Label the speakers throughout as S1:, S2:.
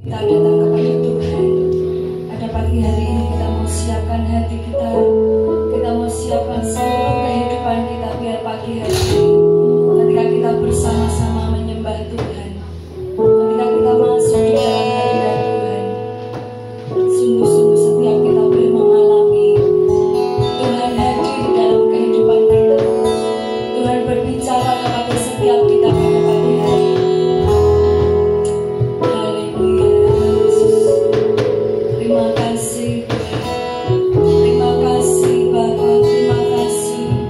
S1: Kita datang kepada Tuhan. Pada pagi hari ini kita mau siapkan hati kita. Kita mau siapkan seluruh kehidupan kita biar pagi hari ini ketika kita bersama-sama menyembah Tuhan, ketika kita masuk di dalam hadirat Tuhan, sungguh-sungguh setiap kita boleh mengalami Tuhan hadir di dalam kehidupan kita. Tuhan berbicara kepada setiap kita pada pagi hari ini. Terima kasih Bapa, terima kasih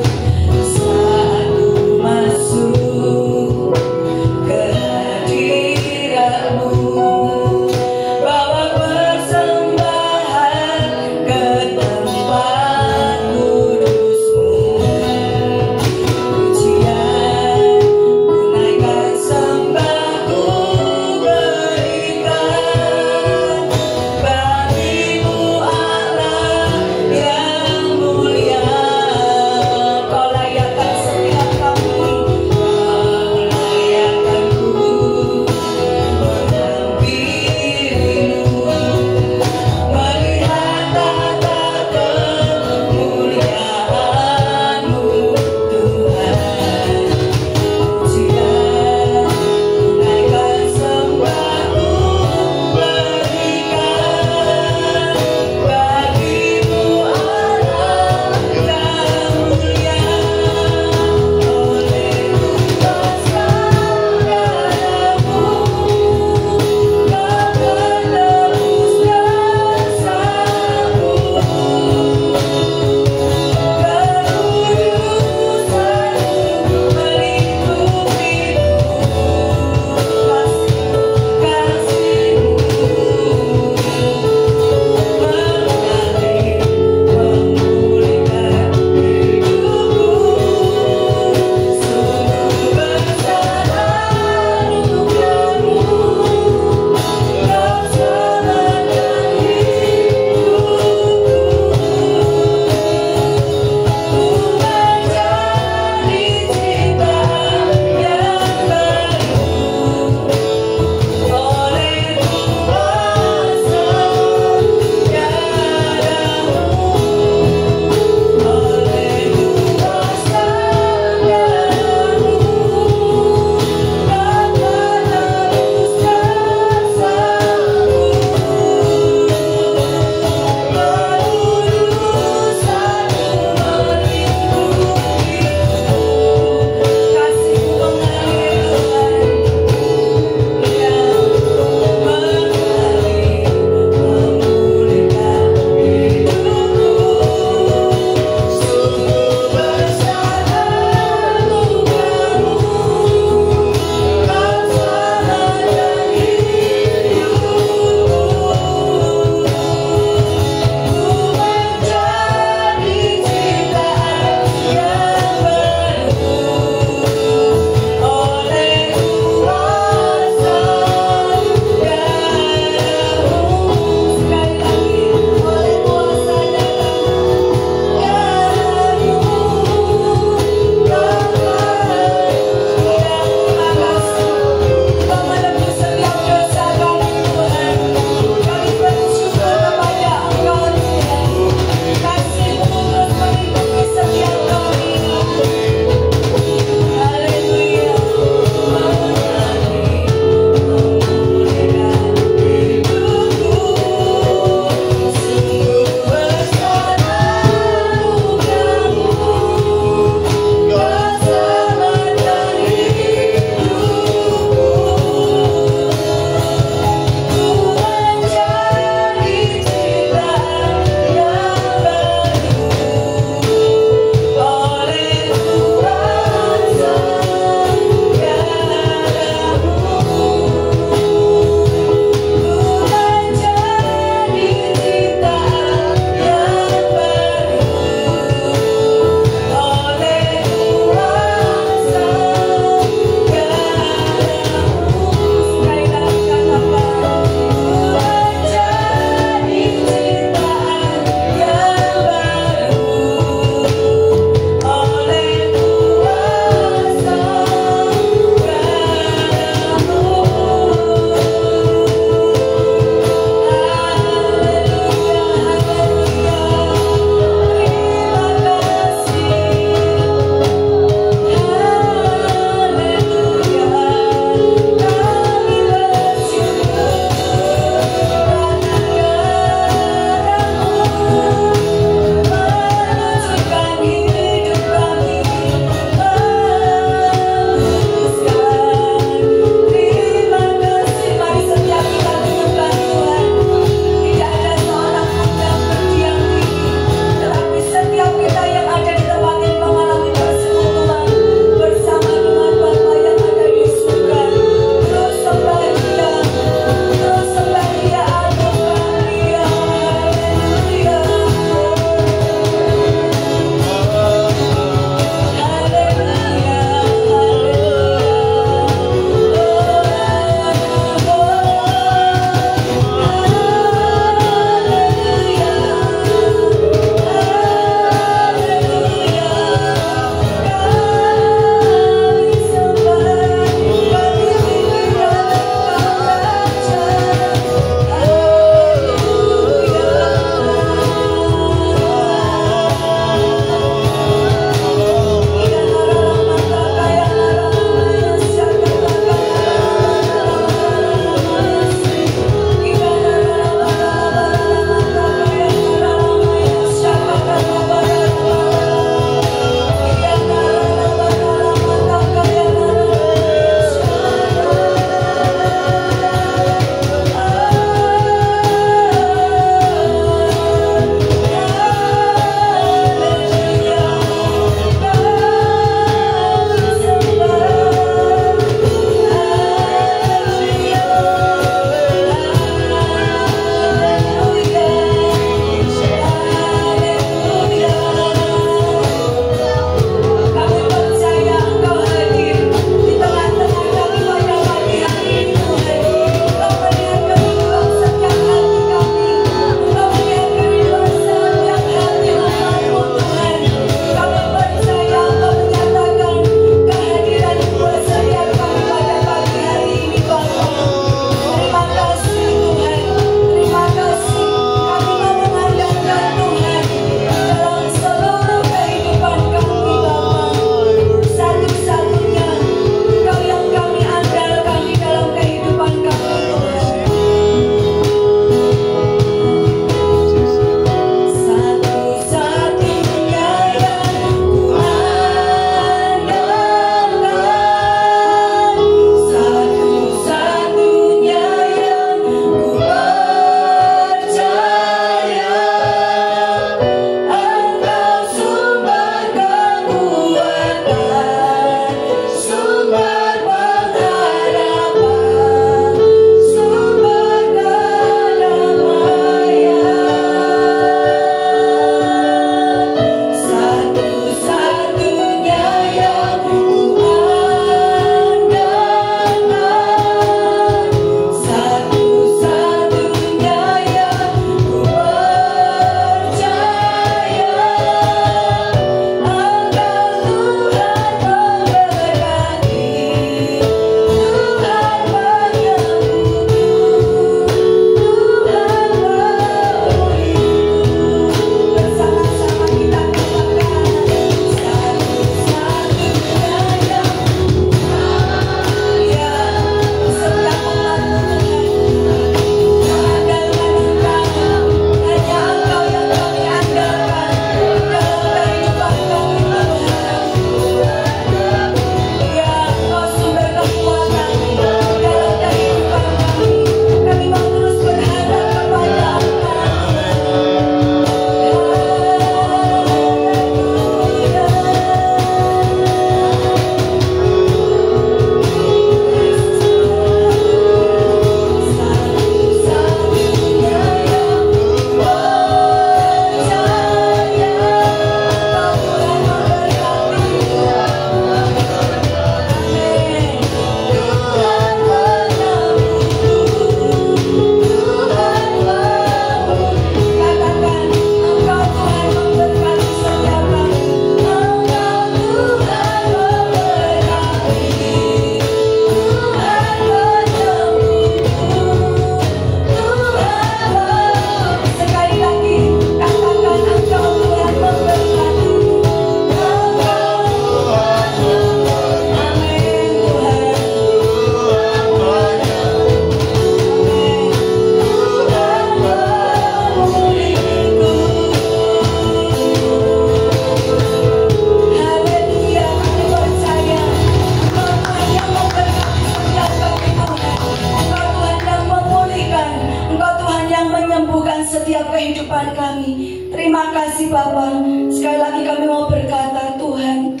S1: menyembuhkan setiap kehidupan kami. Terima kasih Bapa. Sekali lagi kami mau berkata, Tuhan,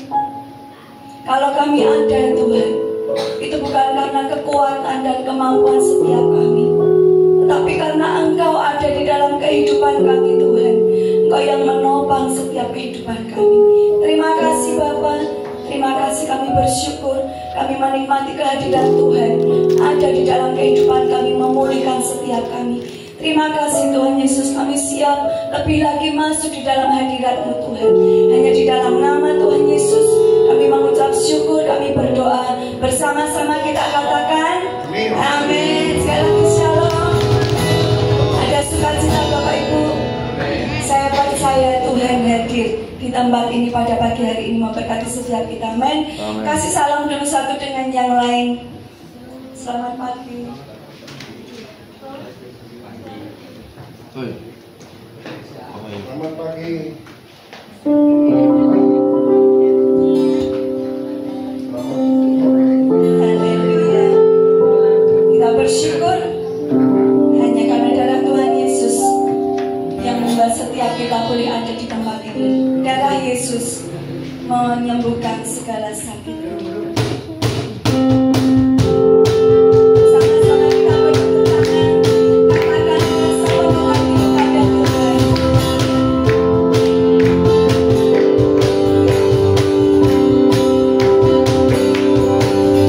S1: kalau kami ada Tuhan, itu bukan karena kekuatan dan kemampuan setiap kami, tetapi karena Engkau ada di dalam kehidupan kami Tuhan. Engkau yang menopang setiap kehidupan kami. Terima kasih Bapa. Terima kasih, kami bersyukur. Kami menikmati kehadiran Tuhan ada di dalam kehidupan kami, memulihkan setiap kami. Terima kasih Tuhan Yesus, kami siap lebih lagi masuk di dalam hadirat-Mu Tuhan. Hanya di dalam nama Tuhan Yesus kami mengucap syukur, kami berdoa. Bersama-sama kita katakan amin. Sekali lagi shalom. Ada sukacita Bapak Ibu. Saya percaya Tuhan hadir di tempat ini pada pagi hari ini memberkati setiap kita. Amin. Kasih salam dulu satu dengan yang lain. Selamat pagi.
S2: Selamat pagi.
S1: Haleluya. Kita bersyukur hanya karena darah Tuhan Yesus yang membuat setiap kita boleh ada di tempat ini. Darah Yesus menyembuhkan segala sakit. Sama-sama kita bertepuk tangan, katakan bersama hati kepada Tuhan.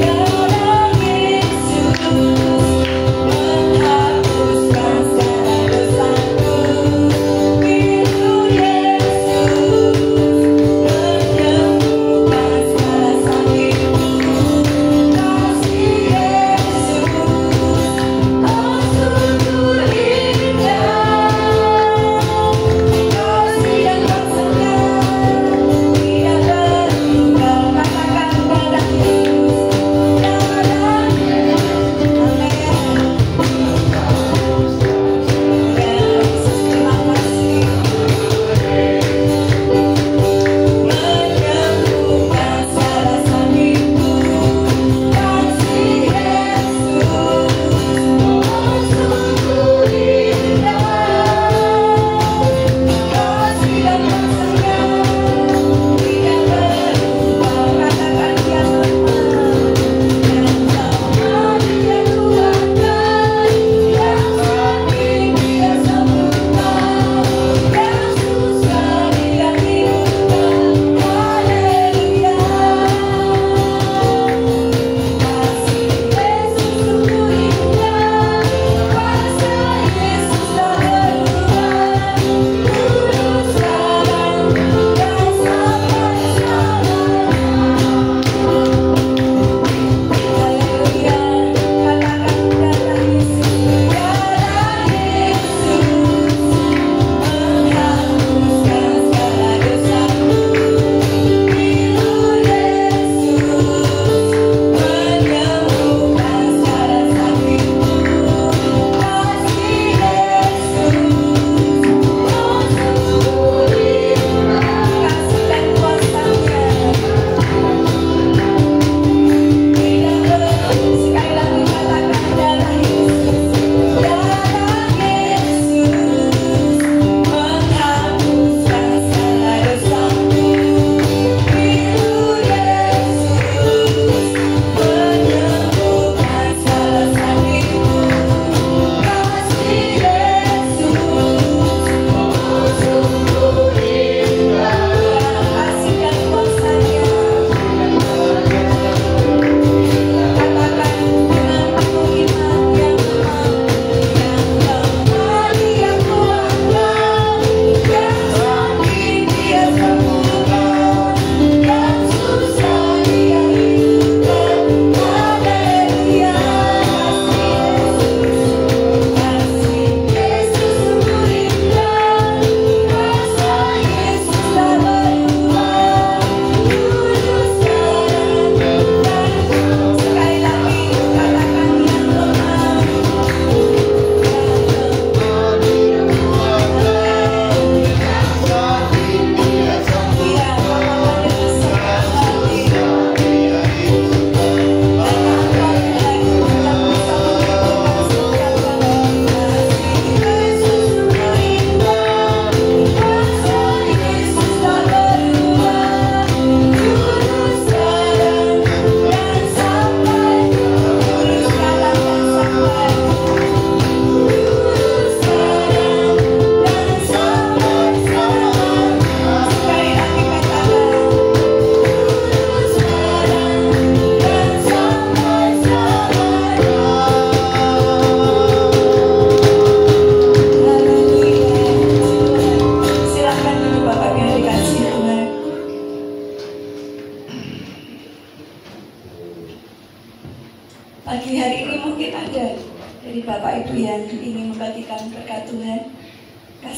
S1: Darah Yesus menghapuskan segala dosaku. Pintu Yesus menyembuhkan segala sakit.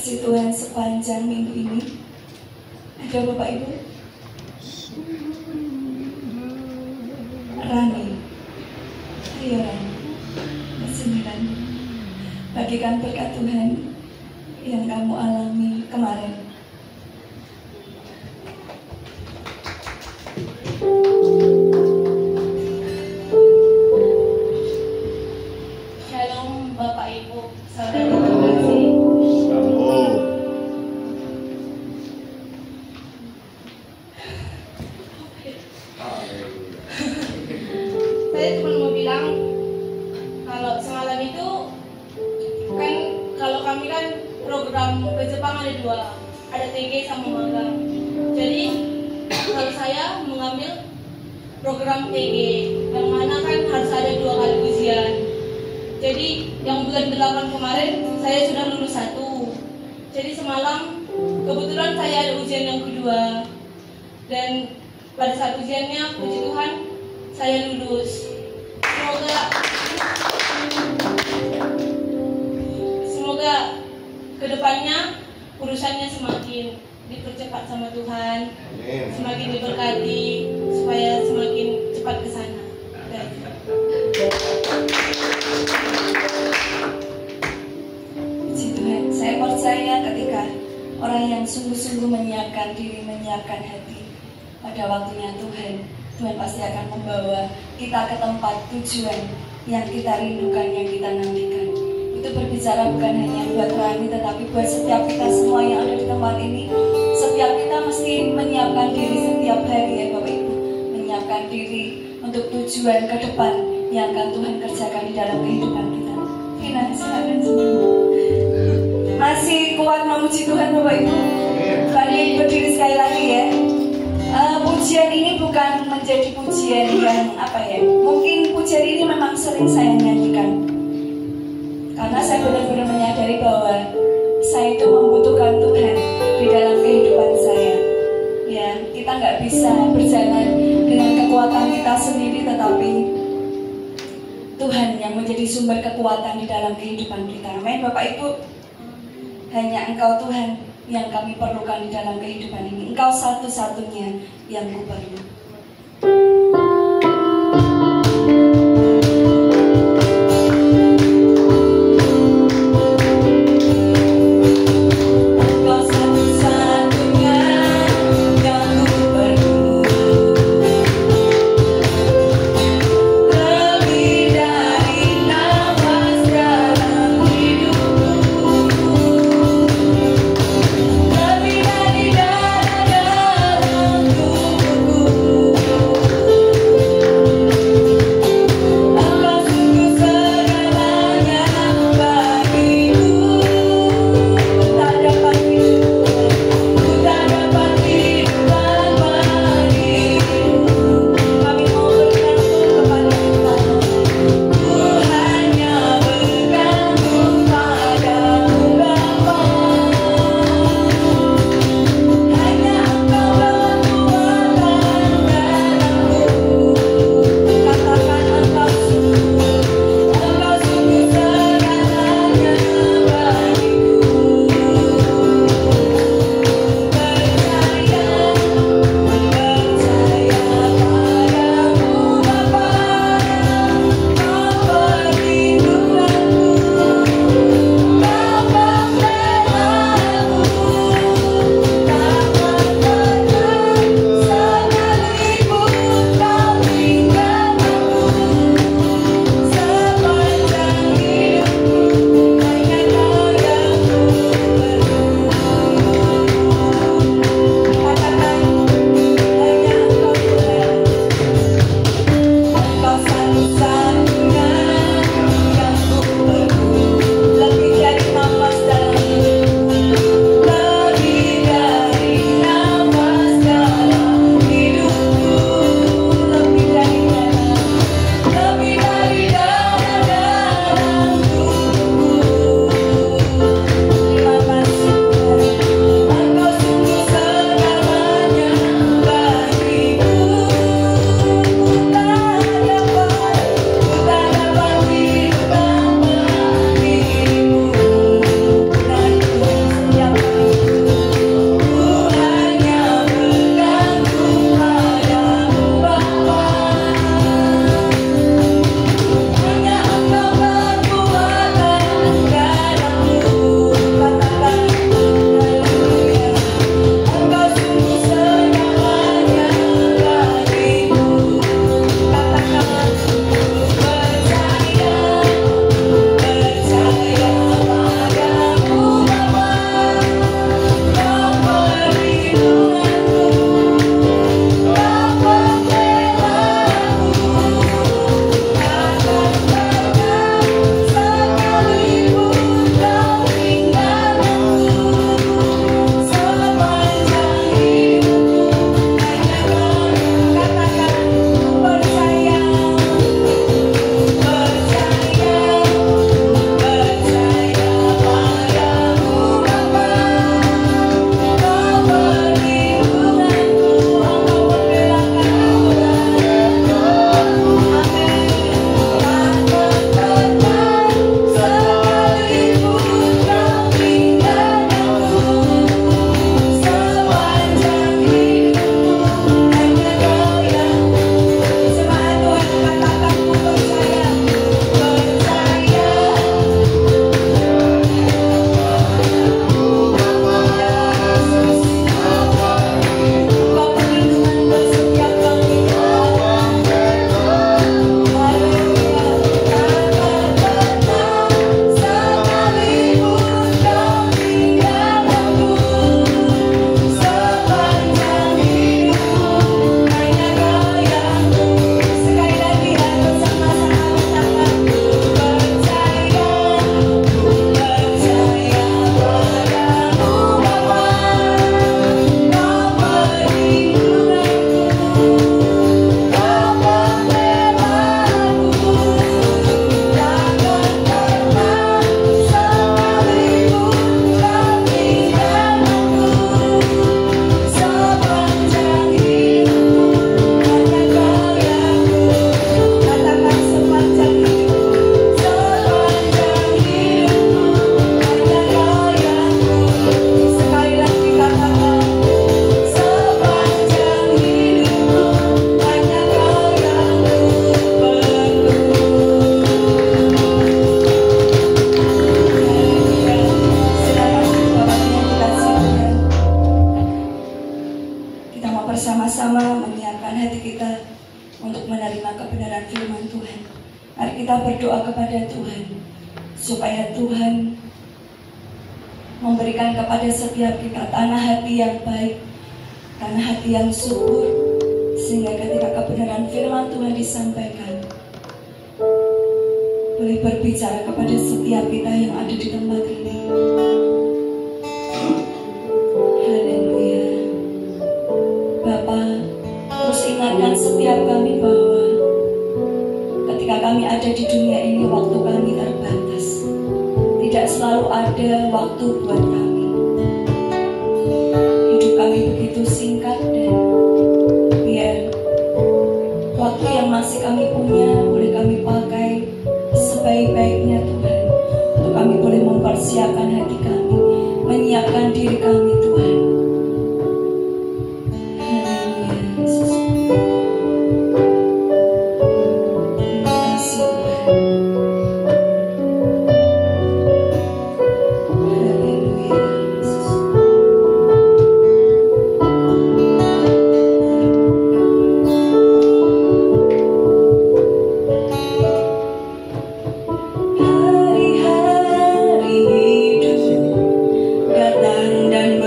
S1: Puji Tuhan, sepanjang minggu ini ada Bapak Ibu Rani, ayo Rani, kesinian, bagikan berkat Tuhan yang kamu alami kemarin.
S3: Shalom Bapak Ibu, saudara terkasih. Saya cuma mau bilang kalau semalam itu kan kalau kami kan program ke Jepang ada 2, ada TG sama magang. Jadi kalau saya mengambil program TG yang mana kan harus ada 2 kali ujian. Jadi yang bulan 8 kemarin saya sudah lulus 1. Jadi semalam kebetulan saya ada ujian yang kedua. Dan pada saat ujiannya, puji Tuhan, saya lulus. Semoga kedepannya urusannya semakin dipercepat sama Tuhan, semakin diberkati supaya semakin cepat ke sana.
S1: Puji Tuhan, saya percaya ketika orang yang sungguh-sungguh menyiapkan diri, menyiapkan hati, pada waktunya Tuhan pasti akan membawa kita ke tempat tujuan yang kita rindukan, yang kita nantikan. Itu berbicara bukan hanya buat Rani, tetapi buat setiap kita semua yang ada di tempat ini. Setiap kita mesti menyiapkan diri setiap hari ya Bapak Ibu, menyiapkan diri untuk tujuan ke depan yang akan Tuhan kerjakan di dalam kehidupan kita. Vina, silakan semua. Masih kuat memuji Tuhan Bapak Ibu. Rani berdiri sekali lagi ya. Pujian ini bukan menjadi pujian yang mungkin pujian ini memang sering saya nyanyikan karena saya benar-benar menyadari bahwa saya itu membutuhkan Tuhan di dalam kehidupan saya. Ya, kita nggak bisa berjalan dengan kekuatan kita sendiri, tetapi Tuhan yang menjadi sumber kekuatan di dalam kehidupan kita. Amin Bapak Ibu. Hanya Engkau Tuhan yang kami perlukan di dalam kehidupan ini. Engkau satu-satunya yang ku perlu.
S4: Lebih dari darah dalamku
S1: bersama-sama menyiapkan hati kita untuk menerima kebenaran firman Tuhan. Mari kita berdoa kepada Tuhan supaya Tuhan memberikan kepada setiap kita tanah hati yang baik, tanah hati yang subur, sehingga ketika kebenaran firman Tuhan disampaikan boleh berbicara kepada setiap kita yang ada di tempat ini. Haleluya. Bapa, terus ingatkan setiap kami bahwa ketika kami ada di dunia ini, waktu kami terbatas. Tidak selalu ada waktu buat kami. Hidup kami begitu singkat, dan biar waktu yang masih kami punya boleh kami pakai sebaik-baiknya Tuhan, untuk kami boleh mempersiapkan hati kami, menyiapkan diri kami Tuhan. Haleluya Yesus. Terima kasih Tuhan. Haleluya Yesus. Hari-hari hidup datang dan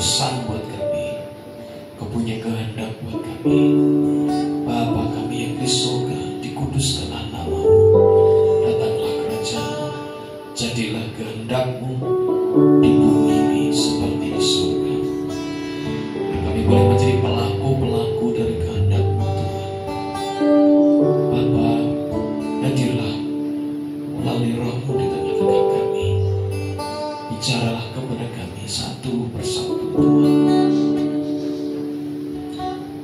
S4: pesan buat kami, Kau punya kehendak buat kami. Bapa kami yang di surga, dikuduskanlah nama-Mu, datanglah kerajaan-Mu, jadilah kehendak-Mu di bumi ini seperti di surga. Dan kami boleh menjadi pelaku-pelaku dari kehendak-Mu Tuhan. Bapa, hadirlah melalui Roh-Mu di tengah-tengah kami. Bicaralah kepada kami satu persatu Tuhan.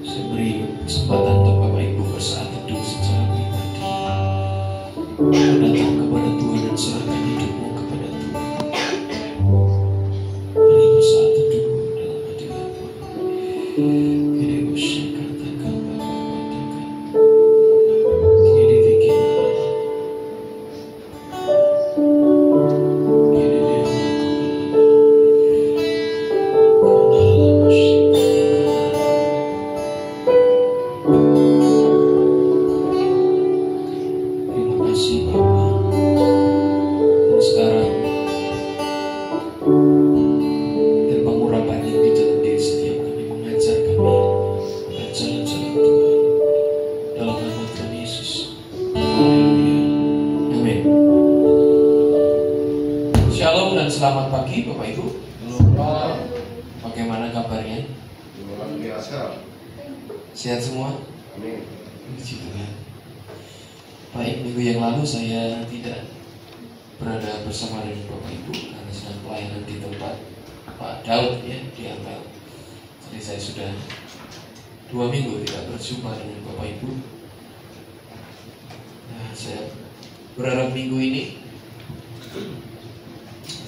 S4: Saya beri kesempatan untuk Bapak Ibu bersaat teduh secara pribadi. Datang kepada Tuhan dan serahkan hidupmu kepada Tuhan. Mari bersaat teduh dalam hadirat Tuhan. Selamat pagi Bapak Ibu. Bagaimana kabarnya?
S2: Luar biasa.
S4: Sehat semua?
S2: Amin.
S4: Puji Tuhan. Baik, minggu yang lalu saya tidak berada bersama dengan Bapak Ibu karena sedang pelayanan di tempat Pak Daud ya di Ampel. Jadi saya sudah 2 minggu tidak berjumpa dengan Bapak Ibu. Nah, saya berharap minggu ini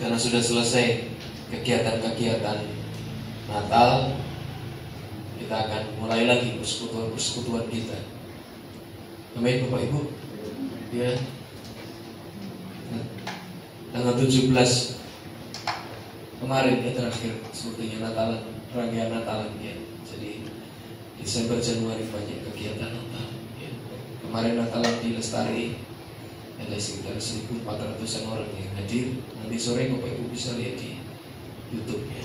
S4: karena sudah selesai kegiatan-kegiatan Natal, kita akan mulai lagi persekutuan kita. Amin Bapak Ibu. Ya. Tanggal 17 kemarin ya terakhir sepertinya Natalan, rangkaian Natalan ya. Jadi Desember Januari banyak kegiatan Natal. Ya. Kemarin Natalan di Lestari ada sekitar 1.400-an orang yang hadir. Nanti sore Bapak Ibu bisa lihat di YouTube ya.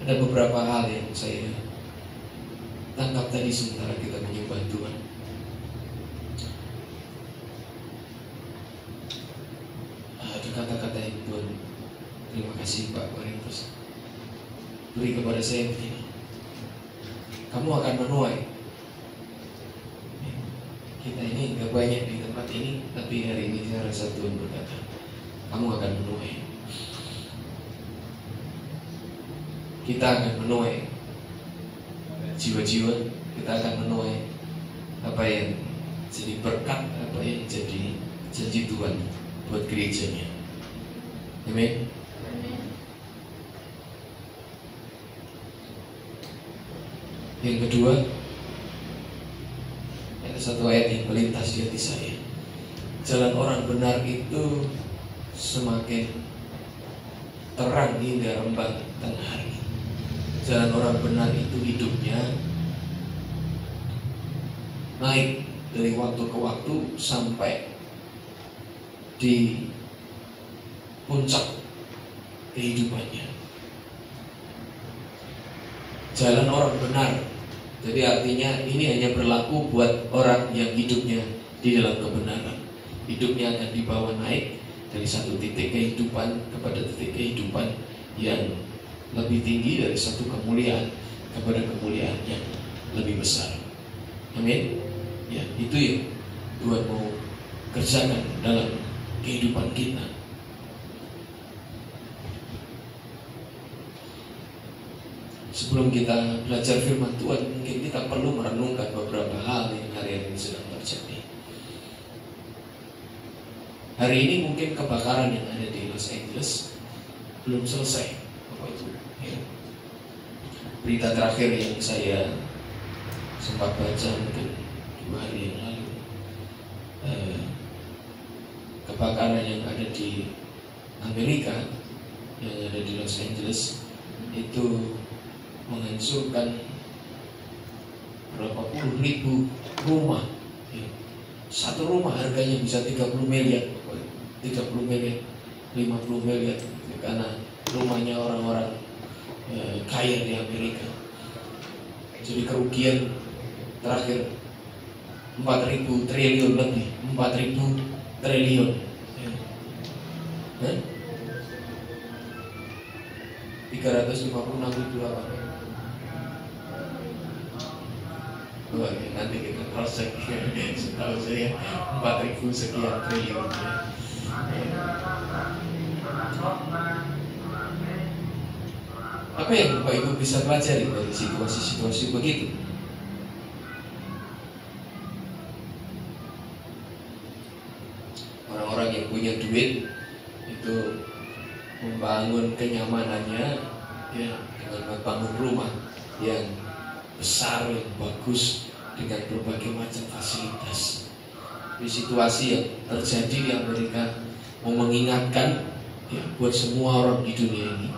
S4: Ada beberapa hal yang saya tangkap tadi sementara kita menyembah Tuhan. Ada kata-kata yang Tuhan, terima kasih Pak Warintos, beri kepada saya begini: kamu akan menuai. Kita ini nggak banyak di tempat ini, tapi hari ini saya rasa Tuhan berkata, kamu akan menuai. Kita akan menuai jiwa-jiwa, kita akan menuai apa yang jadi berkat, apa yang jadi janji Tuhan buat gerejanya. Amin. Yang kedua, ada satu ayat yang melintas di hati saya. Jalan orang benar itu semakin terang hingga rembang tengah hari. Jalan orang benar itu hidupnya naik dari waktu ke waktu sampai di puncak kehidupannya. Jalan orang benar, jadi artinya ini hanya berlaku buat orang yang hidupnya di dalam kebenaran. Hidupnya akan dibawa naik dari satu titik kehidupan kepada titik kehidupan yang lebih tinggi, dari satu kemuliaan kepada kemuliaan yang lebih besar. Amin. Ya, itu yang Tuhan mau kerjakan dalam kehidupan kita. Sebelum kita belajar firman Tuhan, mungkin kita perlu merenungkan beberapa hal yang hari ini sedang terjadi. Hari ini mungkin kebakaran yang ada di Los Angeles belum selesai. Ya. Berita terakhir yang saya sempat baca mungkin 2 hari yang lalu, kebakaran yang ada di Amerika, yang ada di Los Angeles itu menghancurkan berapa puluh ribu rumah. Ya. Satu rumah harganya bisa 30 miliar, 30 miliar, 50 miliar, karena rumahnya orang-orang kaya di Amerika. Jadi kerugian terakhir 4.000 triliun lebih, 4.000 triliun. 356.000 apa? Oh, nanti kita cross check. Setahu saya 4.000 sekian triliun. Apa yang Bapak Ibu bisa pelajari dari situasi-situasi begitu? Orang-orang yang punya duit itu membangun kenyamanannya ya dengan membangun rumah yang besar, yang bagus dengan berbagai macam fasilitas. Di situasi yang terjadi di Amerika mau mengingatkan ya buat semua orang di dunia ini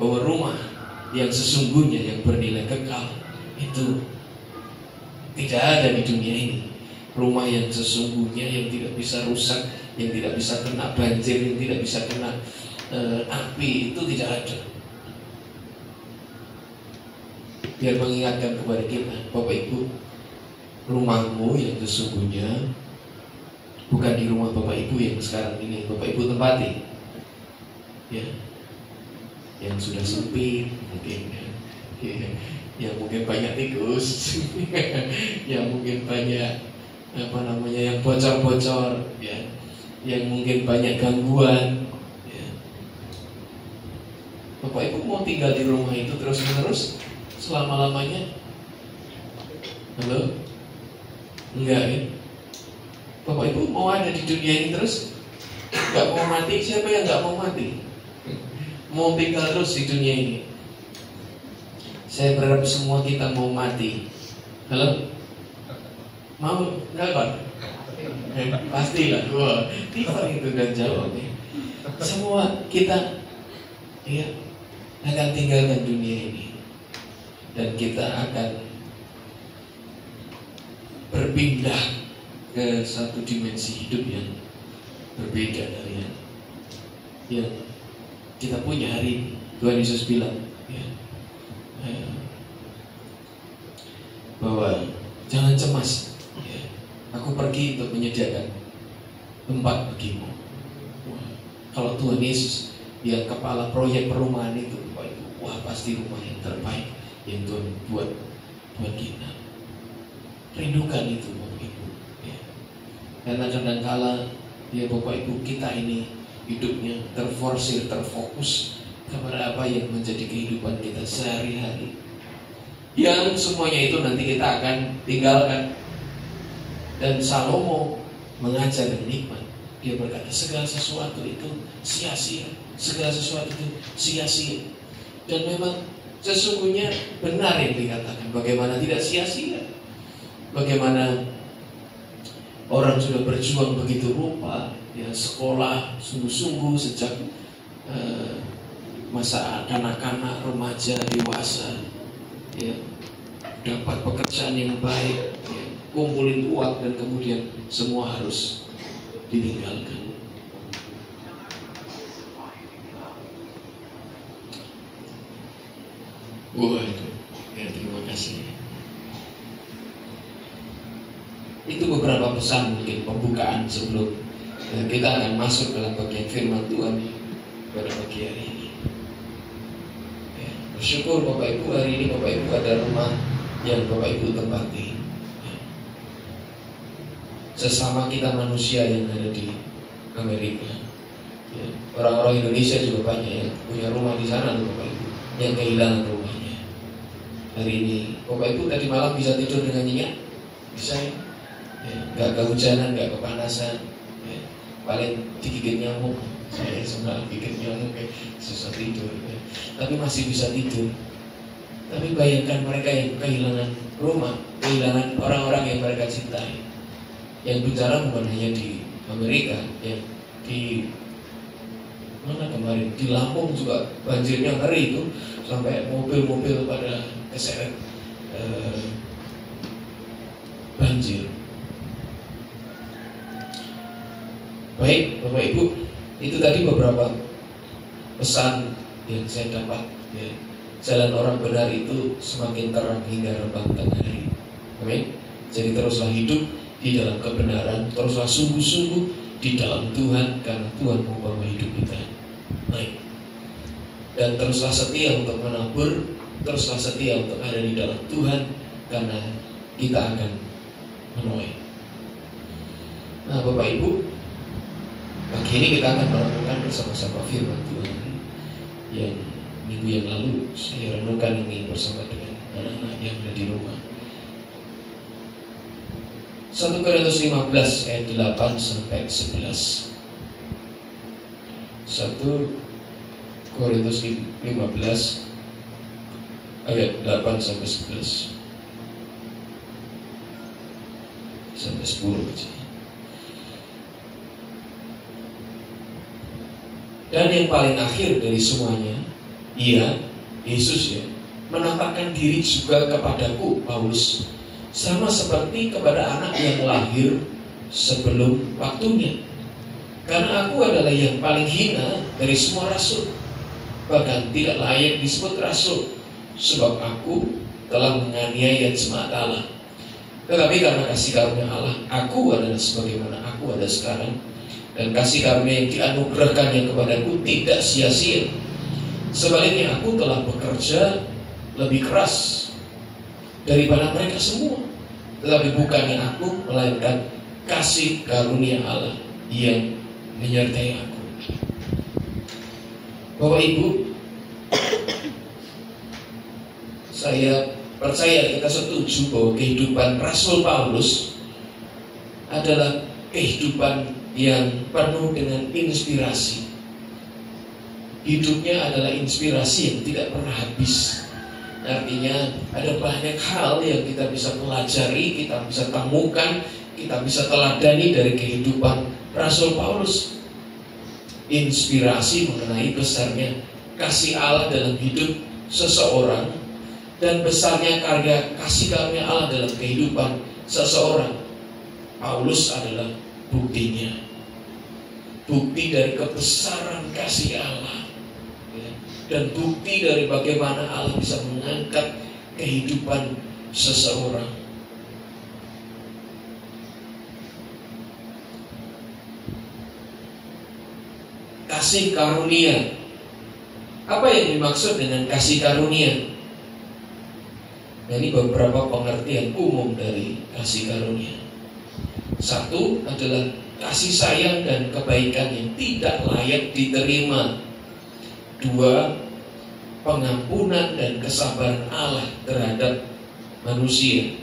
S4: bahwa rumah yang sesungguhnya yang bernilai kekal itu tidak ada di dunia ini. Rumah yang sesungguhnya yang tidak bisa rusak, yang tidak bisa kena banjir, yang tidak bisa kena api, itu tidak ada. Biar mengingatkan kepada kita, Bapak Ibu, rumahmu yang sesungguhnya bukan di rumah Bapak Ibu yang sekarang ini Bapak Ibu tempati, ya, yang sudah sempit mungkin, ya, yang mungkin banyak tikus, yang mungkin banyak yang bocor-bocor, ya, yang mungkin banyak gangguan. Ya. Bapak Ibu mau tinggal di rumah itu terus-menerus selama-lamanya? Halo? Enggak ya? Bapak Ibu mau ada di dunia ini terus? Gak mau mati? Siapa yang gak mau mati? Mau tinggal terus di dunia ini? Saya berharap semua kita mau mati. Halo? Mau? Enggak Pak? Pastilah. Wah, Tifa itu dan jawabnya. Semua kita ya akan tinggalkan dunia ini, dan kita akan berpindah ke satu dimensi hidup yang berbeda dari yang kita punya hari ini. Tuhan Yesus bilang ya, bahwa jangan cemas, ya, aku pergi untuk menyediakan tempat bagimu. Kalau Tuhan Yesus yang kepala proyek perumahan itu, wah pasti rumah yang terbaik yang Tuhan buat kita. Rindukan itu Bapak Ibu ya. Karena kadang-kala ya Bapak Ibu kita ini hidupnya terforsir, terfokus kepada apa yang menjadi kehidupan kita sehari-hari, yang semuanya itu nanti kita akan tinggalkan. Dan Salomo mengajar dan nikmat. Dia berkata segala sesuatu itu sia-sia, segala sesuatu itu sia-sia. Dan memang sesungguhnya benar yang dikatakan. Bagaimana tidak sia-sia? Bagaimana orang sudah berjuang begitu rupa, ya, sekolah sungguh-sungguh sejak masa kanak-kanak, remaja, dewasa, ya, dapat pekerjaan yang baik, ya, kumpulin uang, dan kemudian semua harus ditinggalkan. Wah itu, ya, terima kasih. Itu beberapa pesan mungkin pembukaan sebelum kita akan masuk dalam bagian firman Tuhan pada pagi hari ini. Ya, bersyukur Bapak Ibu, hari ini Bapak Ibu ada rumah yang Bapak Ibu tempati. Ya. Sesama kita manusia yang ada di Amerika, ya, orang-orang Indonesia juga banyak yang punya rumah di sana tuh Bapak Ibu, yang kehilangan rumahnya. Hari ini Bapak Ibu tadi malam bisa tidur dengan nyenyak? Bisa ya? Ya, gak kehujanan, gak kepanasan, ya, paling digigit nyamuk. Saya sebenarnya gigit nyamuk kayak susah tidur, ya. Tapi masih bisa tidur. Tapi bayangkan mereka yang kehilangan rumah, kehilangan orang-orang yang mereka cintai. Yang bicara bukan hanya di Amerika, ya, di mana kemarin, di Lampung juga banjirnya ngeri itu, sampai mobil-mobil pada keseret banjir. Baik Bapak Ibu, itu tadi beberapa pesan yang saya dapat, ya, jalan orang benar itu semakin terang hingga rembang tengah hari. Amin. Jadi teruslah hidup di dalam kebenaran, teruslah sungguh-sungguh di dalam Tuhan, karena Tuhan membawa hidup kita naik. Dan teruslah setia untuk menabur, teruslah setia untuk ada di dalam Tuhan, karena kita akan menuai. Nah, Bapak Ibu, pagi ini kita akan melakukan bersama-sama firman Tuhan yang minggu yang lalu saya renungkan ini bersama dengan anak-anak yang ada di rumah. 1 Korintus 15 ayat 8 sampai 11. 1 Korintus 15 ayat 8 sampai 11 sampai 10 aja. Dan yang paling akhir dari semuanya, Ia, Yesus ya, menampakkan diri juga kepadaku, Paulus, sama seperti kepada anak yang lahir sebelum waktunya. Karena aku adalah yang paling hina dari semua rasul, bahkan tidak layak disebut rasul, sebab aku telah menganiaya jemaat Allah. Tetapi karena kasih karunia Allah, aku adalah sebagaimana aku ada sekarang. Dan kasih karunia yang dianugerahkannya kepadaku tidak sia-sia. Sebaliknya aku telah bekerja lebih keras daripada mereka semua. Tetapi bukannya aku, melainkan kasih karunia Allah yang menyertai aku. Bapak Ibu, saya percaya, kita setuju bahwa kehidupan Rasul Paulus adalah kehidupan yang penuh dengan inspirasi. Hidupnya adalah inspirasi yang tidak pernah habis. Artinya ada banyak hal yang kita bisa pelajari, kita bisa temukan, kita bisa teladani dari kehidupan Rasul Paulus. Inspirasi mengenai besarnya kasih Allah dalam hidup seseorang dan besarnya karya kasih karunia Allah dalam kehidupan seseorang. Paulus adalah buktinya, bukti dari kebesaran kasih Allah, ya, dan bukti dari bagaimana Allah bisa mengangkat kehidupan seseorang. Kasih karunia. Apa yang dimaksud dengan kasih karunia? Nah, ini beberapa pengertian umum dari kasih karunia. Satu adalah kasih sayang dan kebaikan yang tidak layak diterima. Dua, pengampunan dan kesabaran Allah terhadap manusia.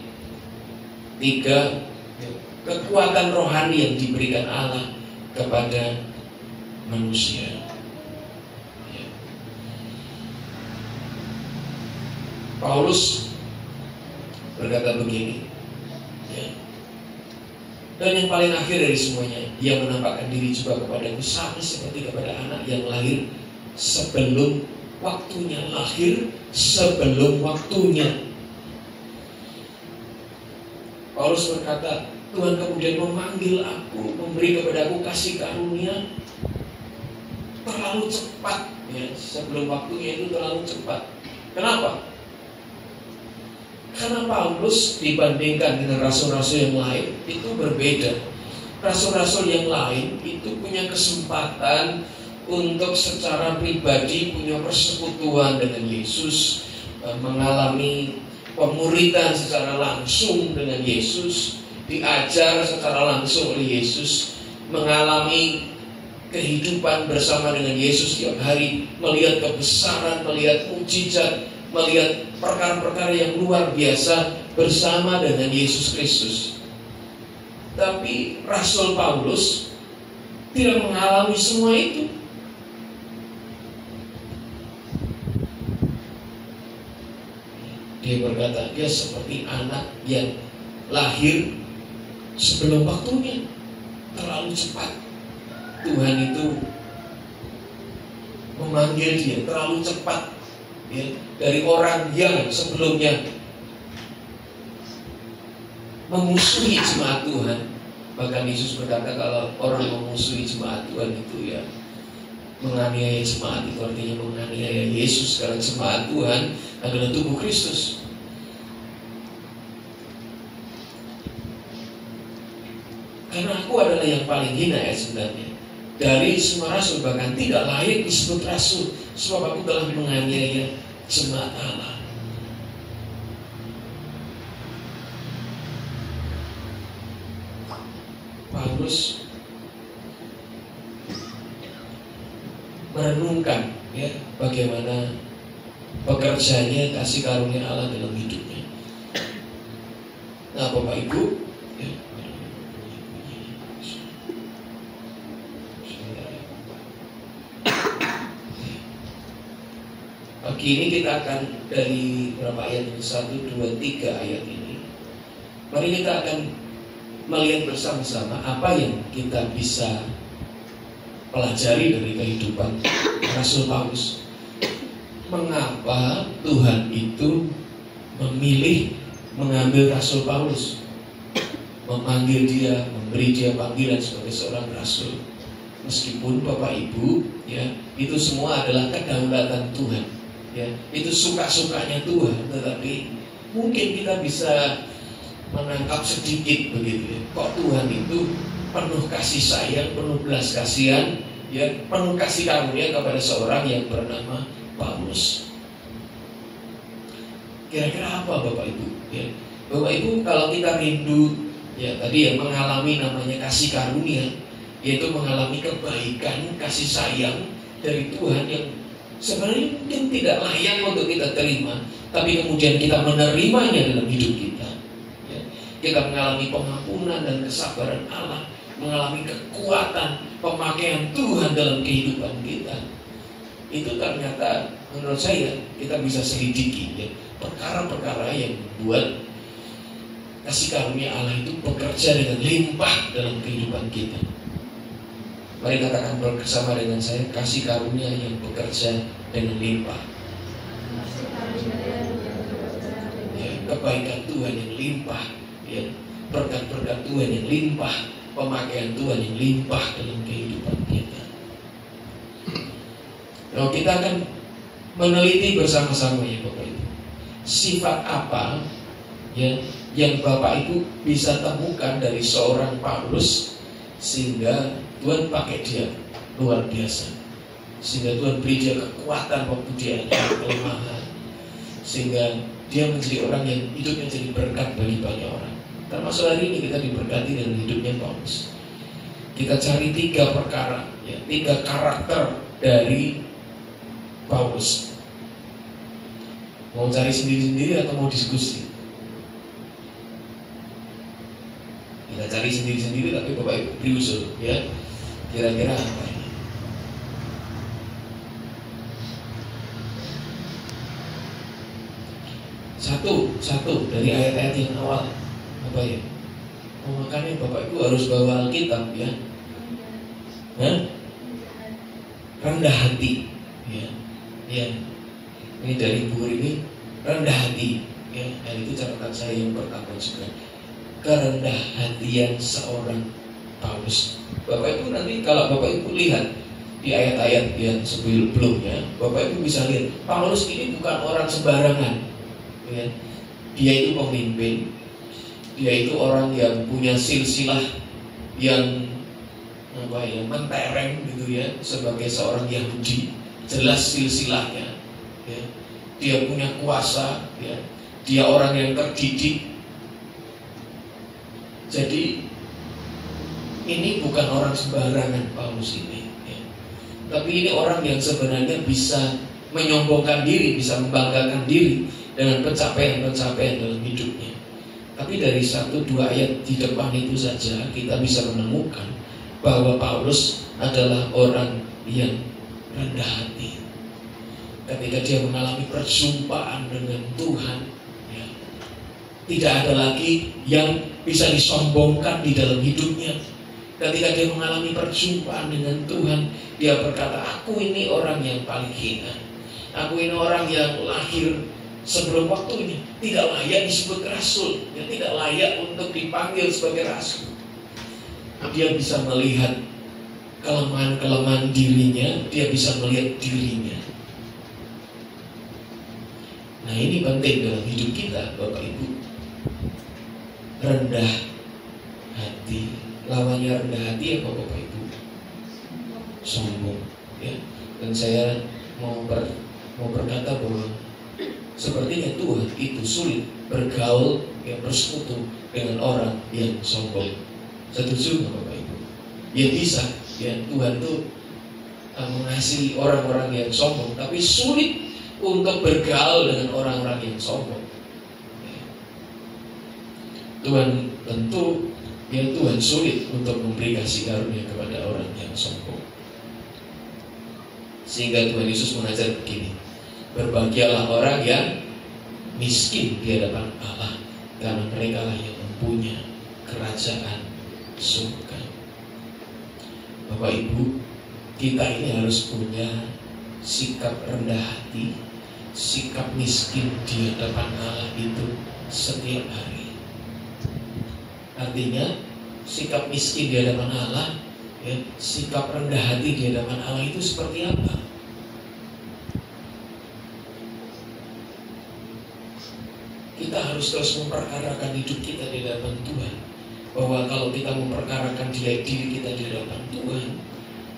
S4: Tiga, kekuatan rohani yang diberikan Allah kepada manusia. Paulus berkata begini, ya. Dan yang paling akhir dari semuanya, Ia menampakkan diri juga kepadaku sama seperti kepada anak yang lahir sebelum waktunya. Lahir sebelum waktunya. Paulus berkata, Tuhan kemudian memanggil aku, memberi kepadaku kasih karunia terlalu cepat, ya, sebelum waktunya itu terlalu cepat. Kenapa? Karena Paulus dibandingkan dengan rasul-rasul yang lain itu berbeda. Rasul-rasul yang lain itu punya kesempatan untuk secara pribadi punya persekutuan dengan Yesus, mengalami pemuridan secara langsung dengan Yesus, diajar secara langsung oleh Yesus, mengalami kehidupan bersama dengan Yesus tiap hari, melihat kebesaran, melihat mukjizat, melihat perkara-perkara yang luar biasa bersama dengan Yesus Kristus. Tapi Rasul Paulus tidak mengalami semua itu. Dia berkata, dia seperti anak yang lahir sebelum waktunya, terlalu cepat. Tuhan itu memanggil dia terlalu cepat, ya, dari orang yang sebelumnya memusuhi jemaat Tuhan. Bahkan Yesus berkata, kalau orang memusuhi jemaat Tuhan itu, ya, menganiaya jemaat itu artinya menganiaya Yesus, karena jemaat Tuhan adalah tubuh Kristus. Karena aku adalah yang paling hina ya sebenarnya dari semua rasul, bahkan tidak layak disebut rasul, sebab aku telah menganiaya jemaat Allah. Paulus merenungkan ya bagaimana pekerjaannya kasih karunia Allah dalam hidupnya. Nah, Bapak Ibu, ya, pagi ini kita akan dari berapa ayat ini? 1, 2, 3 ayat ini. Mari kita akan melihat bersama-sama apa yang kita bisa pelajari dari kehidupan Rasul Paulus. Mengapa Tuhan itu memilih mengambil Rasul Paulus, memanggil dia, memberi dia panggilan sebagai seorang rasul. Meskipun Bapak Ibu ya, itu semua adalah kedaulatan Tuhan ya, itu suka-sukanya Tuhan, tetapi mungkin kita bisa menangkap sedikit begitu ya, kok Tuhan itu penuh kasih sayang, penuh belas kasihan ya, penuh kasih karunia kepada seorang yang bernama Paulus. Kira-kira apa Bapak Ibu ya? Bapak Ibu, kalau kita rindu ya tadi ya, mengalami namanya kasih karunia, yaitu mengalami kebaikan, kasih sayang dari Tuhan yang sebenarnya mungkin tidak layak untuk kita terima, tapi kemudian kita menerimanya dalam hidup kita. Kita mengalami pengampunan dan kesabaran Allah, mengalami kekuatan pemakaian Tuhan dalam kehidupan kita. Itu ternyata menurut saya kita bisa selidiki ya, perkara-perkara yang membuat kasih karunia Allah itu bekerja dengan limpah dalam kehidupan kita. Mari katakan bersama dengan saya, kasih karunia yang bekerja dengan limpah. Ya, kebaikan Tuhan yang limpah ya, berkat-berkat Tuhan yang limpah, pemakaian Tuhan yang limpah dalam kehidupan kita. Nah, kita akan meneliti bersama-sama ya Bapak Ibu, sifat apa ya yang Bapak Ibu bisa temukan dari seorang Paulus sehingga Tuhan pakai dia luar biasa, sehingga Tuhan beri dia kekuatan waktu dia ada kelemahan, sehingga dia menjadi orang yang hidupnya jadi berkat bagi banyak orang. Termasuk hari ini kita diberkati dengan hidupnya Paulus. Kita cari 3 perkara ya, 3 karakter dari Paulus. Mau cari sendiri-sendiri atau mau diskusi? Kita cari sendiri-sendiri, tapi Bapak Ibu beri usul ya, kira-kira apa ini? Satu dari ayat-ayat yang awal apa ya? Oh, makanya Bapak Ibu harus bawa Alkitab ya. Rendah hati ya. Ya. Ini dari buku ini, rendah hati ya. Dan itu catatan saya yang pertama juga. Kerendah hatian seorang Paulus. Bapak Ibu nanti kalau Bapak Ibu lihat di ayat-ayat yang sebelumnya, Bapak Ibu bisa lihat Paulus ini bukan orang sembarangan ya. Dia itu pemimpin, dia itu orang yang punya silsilah yang apa ya, mentereng gitu ya, sebagai seorang Yahudi, jelas silsilahnya ya. Dia punya kuasa ya. Dia orang yang terdidik. Jadi ini bukan orang sembarangan Paulus ini ya. Tapi ini orang yang sebenarnya bisa menyombongkan diri, bisa membanggakan diri dengan pencapaian-pencapaian dalam hidupnya. Tapi dari 1-2 ayat di depan itu saja kita bisa menemukan bahwa Paulus adalah orang yang rendah hati. Ketika dia mengalami perjumpaan dengan Tuhan ya, tidak ada lagi yang bisa disombongkan di dalam hidupnya. Ketika dia mengalami perjumpaan dengan Tuhan, dia berkata, aku ini orang yang paling hina, aku ini orang yang lahir sebelum waktunya, tidak layak disebut rasul ya, tidak layak untuk dipanggil sebagai rasul. Dia bisa melihat kelemahan-kelemahan dirinya, dia bisa melihat dirinya. Nah, ini penting dalam hidup kita, Bapak Ibu. Rendah hati. Lawannya rendah hati apa, Bapak Ibu? Sombong, ya. Dan saya mau berkata bahwa sepertinya Tuhan itu sulit bergaul, bersekutu dengan orang yang sombong. Setuju nggak, Bapak Ibu? Ya bisa, ya. Tuhan tuh mengasihi orang-orang yang sombong, tapi sulit untuk bergaul dengan orang-orang yang sombong. Tuhan tentu, ya, Tuhan sulit untuk memberi kasih karunia kepada orang yang sombong. Sehingga Tuhan Yesus mengajar begini, berbahagialah orang yang miskin di hadapan Allah, karena mereka lah yang mempunyai kerajaan surga. Bapak Ibu, kita ini harus punya sikap rendah hati, sikap miskin di hadapan Allah itu setiap hari. Artinya sikap miskin di hadapan Allah, ya, sikap rendah hati di hadapan Allah itu seperti apa? Kita harus terus memperkarakan hidup kita di hadapan Tuhan. Bahwa kalau kita memperkarakan diri kita di hadapan Tuhan,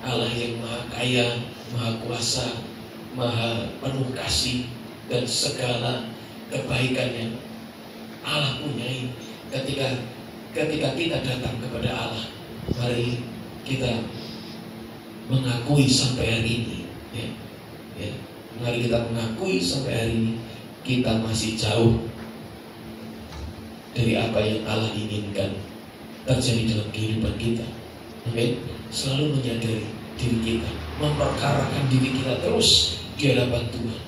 S4: Allah yang maha kaya, maha kuasa, maha penuh kasih, dan segala kebaikan yang Allah punyai. Ketika kita datang kepada Allah, mari kita mengakui sampai hari ini, ya. Mari kita mengakui sampai hari ini kita masih jauh dari apa yang Allah inginkan terjadi dalam kehidupan kita. Amin. Selalu menyadari diri kita, memperkarakan diri kita terus di hadapan Tuhan.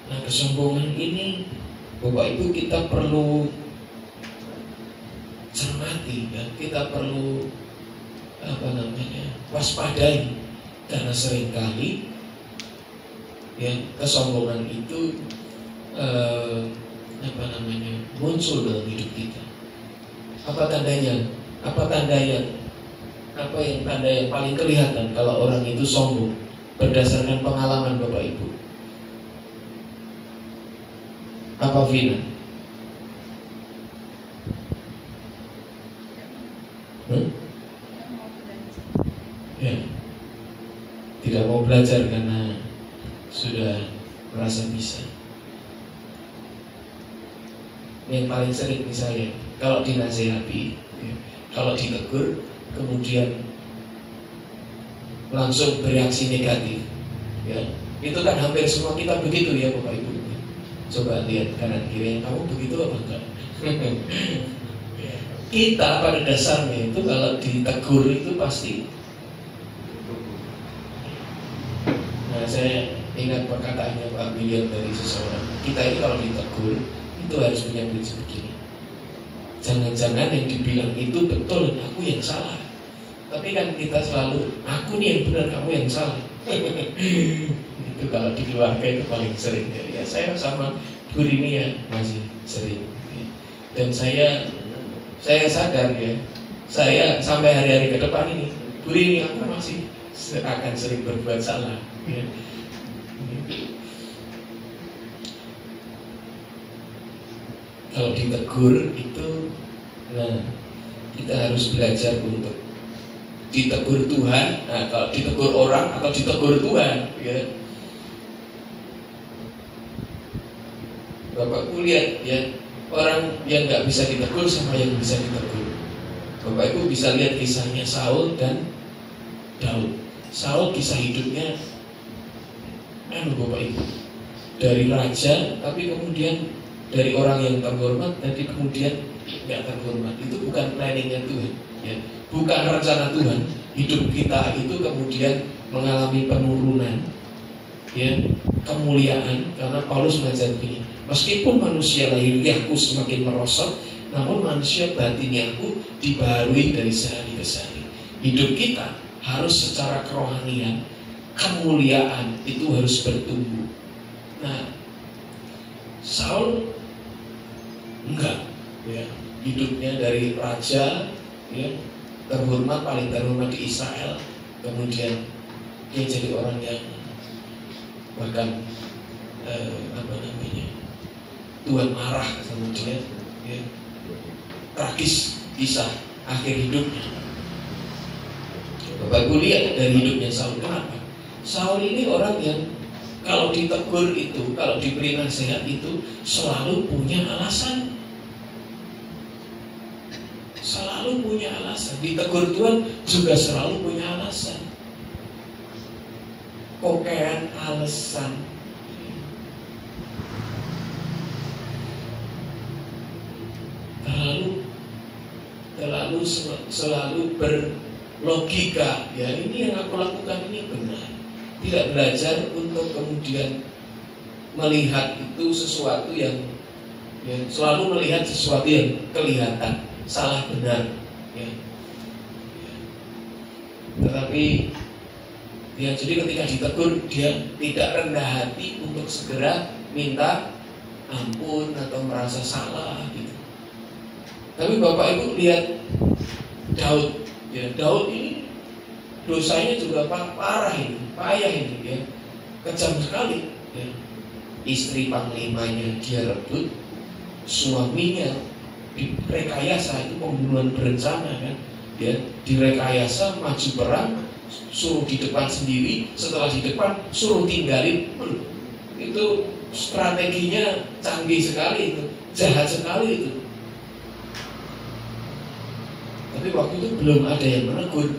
S4: Nah, kesombongan ini, Bapak Ibu, kita perlu cermati, ya. Kita perlu waspadai, karena seringkali, ya, kesombongan itu muncul dalam hidup kita. Apa tandanya? Tanda yang paling kelihatan kalau orang itu sombong berdasarkan pengalaman Bapak Ibu? Apa, Vina? Ya, tidak mau belajar karena sudah merasa bisa. Yang paling sering misalnya, kalau dinasehati, ya, kalau ditegur, kemudian langsung bereaksi negatif, ya, itu kan hampir semua kita begitu, ya Bapak Ibu. Coba lihat kanan kiri, kamu begitu apa enggak? Kita pada dasarnya itu kalau ditegur itu pasti. Nah, saya ingat perkataannya Pak William dari seseorang. Kita ini kalau ditegur itu harus punya prinsip begini. Jangan-jangan yang dibilang itu betul dan aku yang salah. Tapi kan kita selalu, aku nih yang benar, kamu yang salah. Itu kalau di keluarga itu paling sering. Ya, saya sama Bu Rini ya masih sering. Dan saya sadar, ya, saya sampai hari-hari ke depan ini, Bu Rini, aku masih akan sering berbuat salah, ya. Kalau ditegur itu, nah, kita harus belajar untuk ditegur Tuhan. Nah, kalau ditegur orang atau ditegur Tuhan, ya. Bapak lihat, ya, orang yang nggak bisa ditegur sama yang bisa ditegur. Bapak Ibu bisa lihat kisahnya Saul dan Daud. Saul kisah hidupnya, Bapak Ibu, dari raja, tapi kemudian dari orang yang terhormat, tapi kemudian nggak terhormat. Itu bukan planningnya Tuhan, ya. Bukan rencana Tuhan. Hidup kita itu kemudian mengalami penurunan, ya, kemuliaan, karena Paulus mengajar begini. Meskipun manusia lahiriahku semakin merosot, namun manusia batiniahku dibaharui dari sehari ke sehari. Hidup kita harus secara kerohanian, kemuliaan itu harus bertumbuh. Nah, Saul enggak, ya. hidupnya dari raja, ya, terhormat, paling terhormat di Israel, kemudian dia jadi orang yang bahkan Tuhan marah sama dia, ya. Tragis kisah akhir hidupnya. Bapak Ibu lihat dari hidupnya Saul. Kenapa? Saul ini orang yang kalau ditegur itu, kalau diberi nasihat itu selalu punya alasan. Selalu punya alasan. Ditegur Tuhan juga selalu punya alasan. Kokean alasan. Selalu berlogika, ya ini yang aku lakukan ini benar. Tidak belajar untuk kemudian melihat itu sesuatu yang selalu melihat sesuatu yang kelihatan salah benar, ya. Tetapi ya, jadi ketika ditegur dia tidak rendah hati untuk segera minta ampun atau merasa salah gitu. Tapi Bapak Ibu lihat Daud, ya Daud ini dosanya juga parah ini, payah ini, ya kejam sekali. Ya. Istri panglimanya dia rebut, suaminya direkayasa, itu pembunuhan berencana kan, ya direkayasa maju perang, suruh di depan sendiri, setelah di depan suruh tinggalin. Itu strateginya canggih sekali, itu jahat sekali itu. Tapi waktu itu belum ada yang menegur,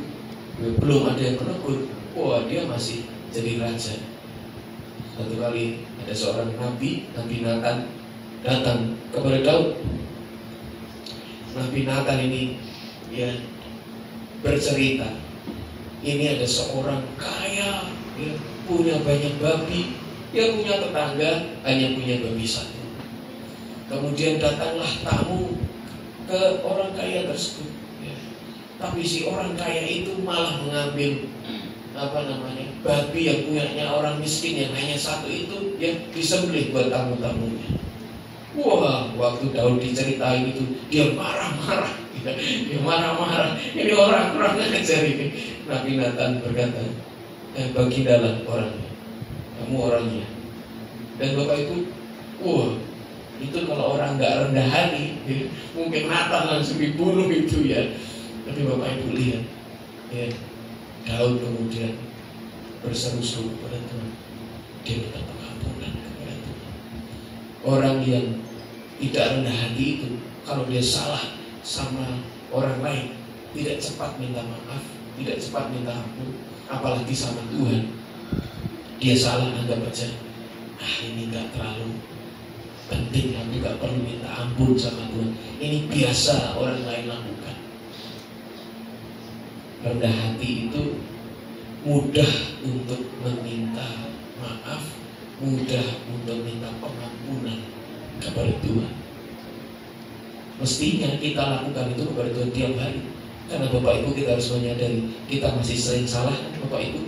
S4: wah dia masih jadi raja. Satu kali ada seorang Nabi Nathan datang kepada Daud. Nabi Nathan ini ya bercerita, ini ada seorang kaya, ya, punya banyak babi, dia punya tetangga hanya punya babi satu. Kemudian datanglah tamu ke orang kaya tersebut, ya. Tapi si orang kaya itu malah mengambil babi yang punyanya orang miskin yang hanya satu itu, ya disembelih buat tamu-tamunya. Wah, waktu Daud diceritain itu dia marah-marah, dia marah-marah. Ini orang kurang ajar ini. Nabi Nathan berkata, bagindalah orangnya, kamu orangnya. Dan Bapak itu, wah, itu kalau orang nggak rendah hati, ya, mungkin Nathan langsung dibunuh itu ya. Tapi Bapak Ibu lihat, ya, Daud kemudian berseru-seru kepada Tuhan, dia minta pengampunan kepada Tuhan. Orang yang tidak rendah hati itu, kalau dia salah sama orang lain, tidak cepat minta maaf, tidak cepat minta ampun, apalagi sama Tuhan. Dia salah, anggap aja, ini gak terlalu penting, aku gak perlu minta ampun sama Tuhan. Ini biasa orang lain lakukan. Rendah hati itu mudah untuk meminta maaf, mudah untuk minta pengampunan kepada Tuhan. Mestinya kita lakukan itu kepada Tuhan tiap hari. Karena Bapak Ibu kita harus menyadari kita masih sering salah, Bapak Ibu.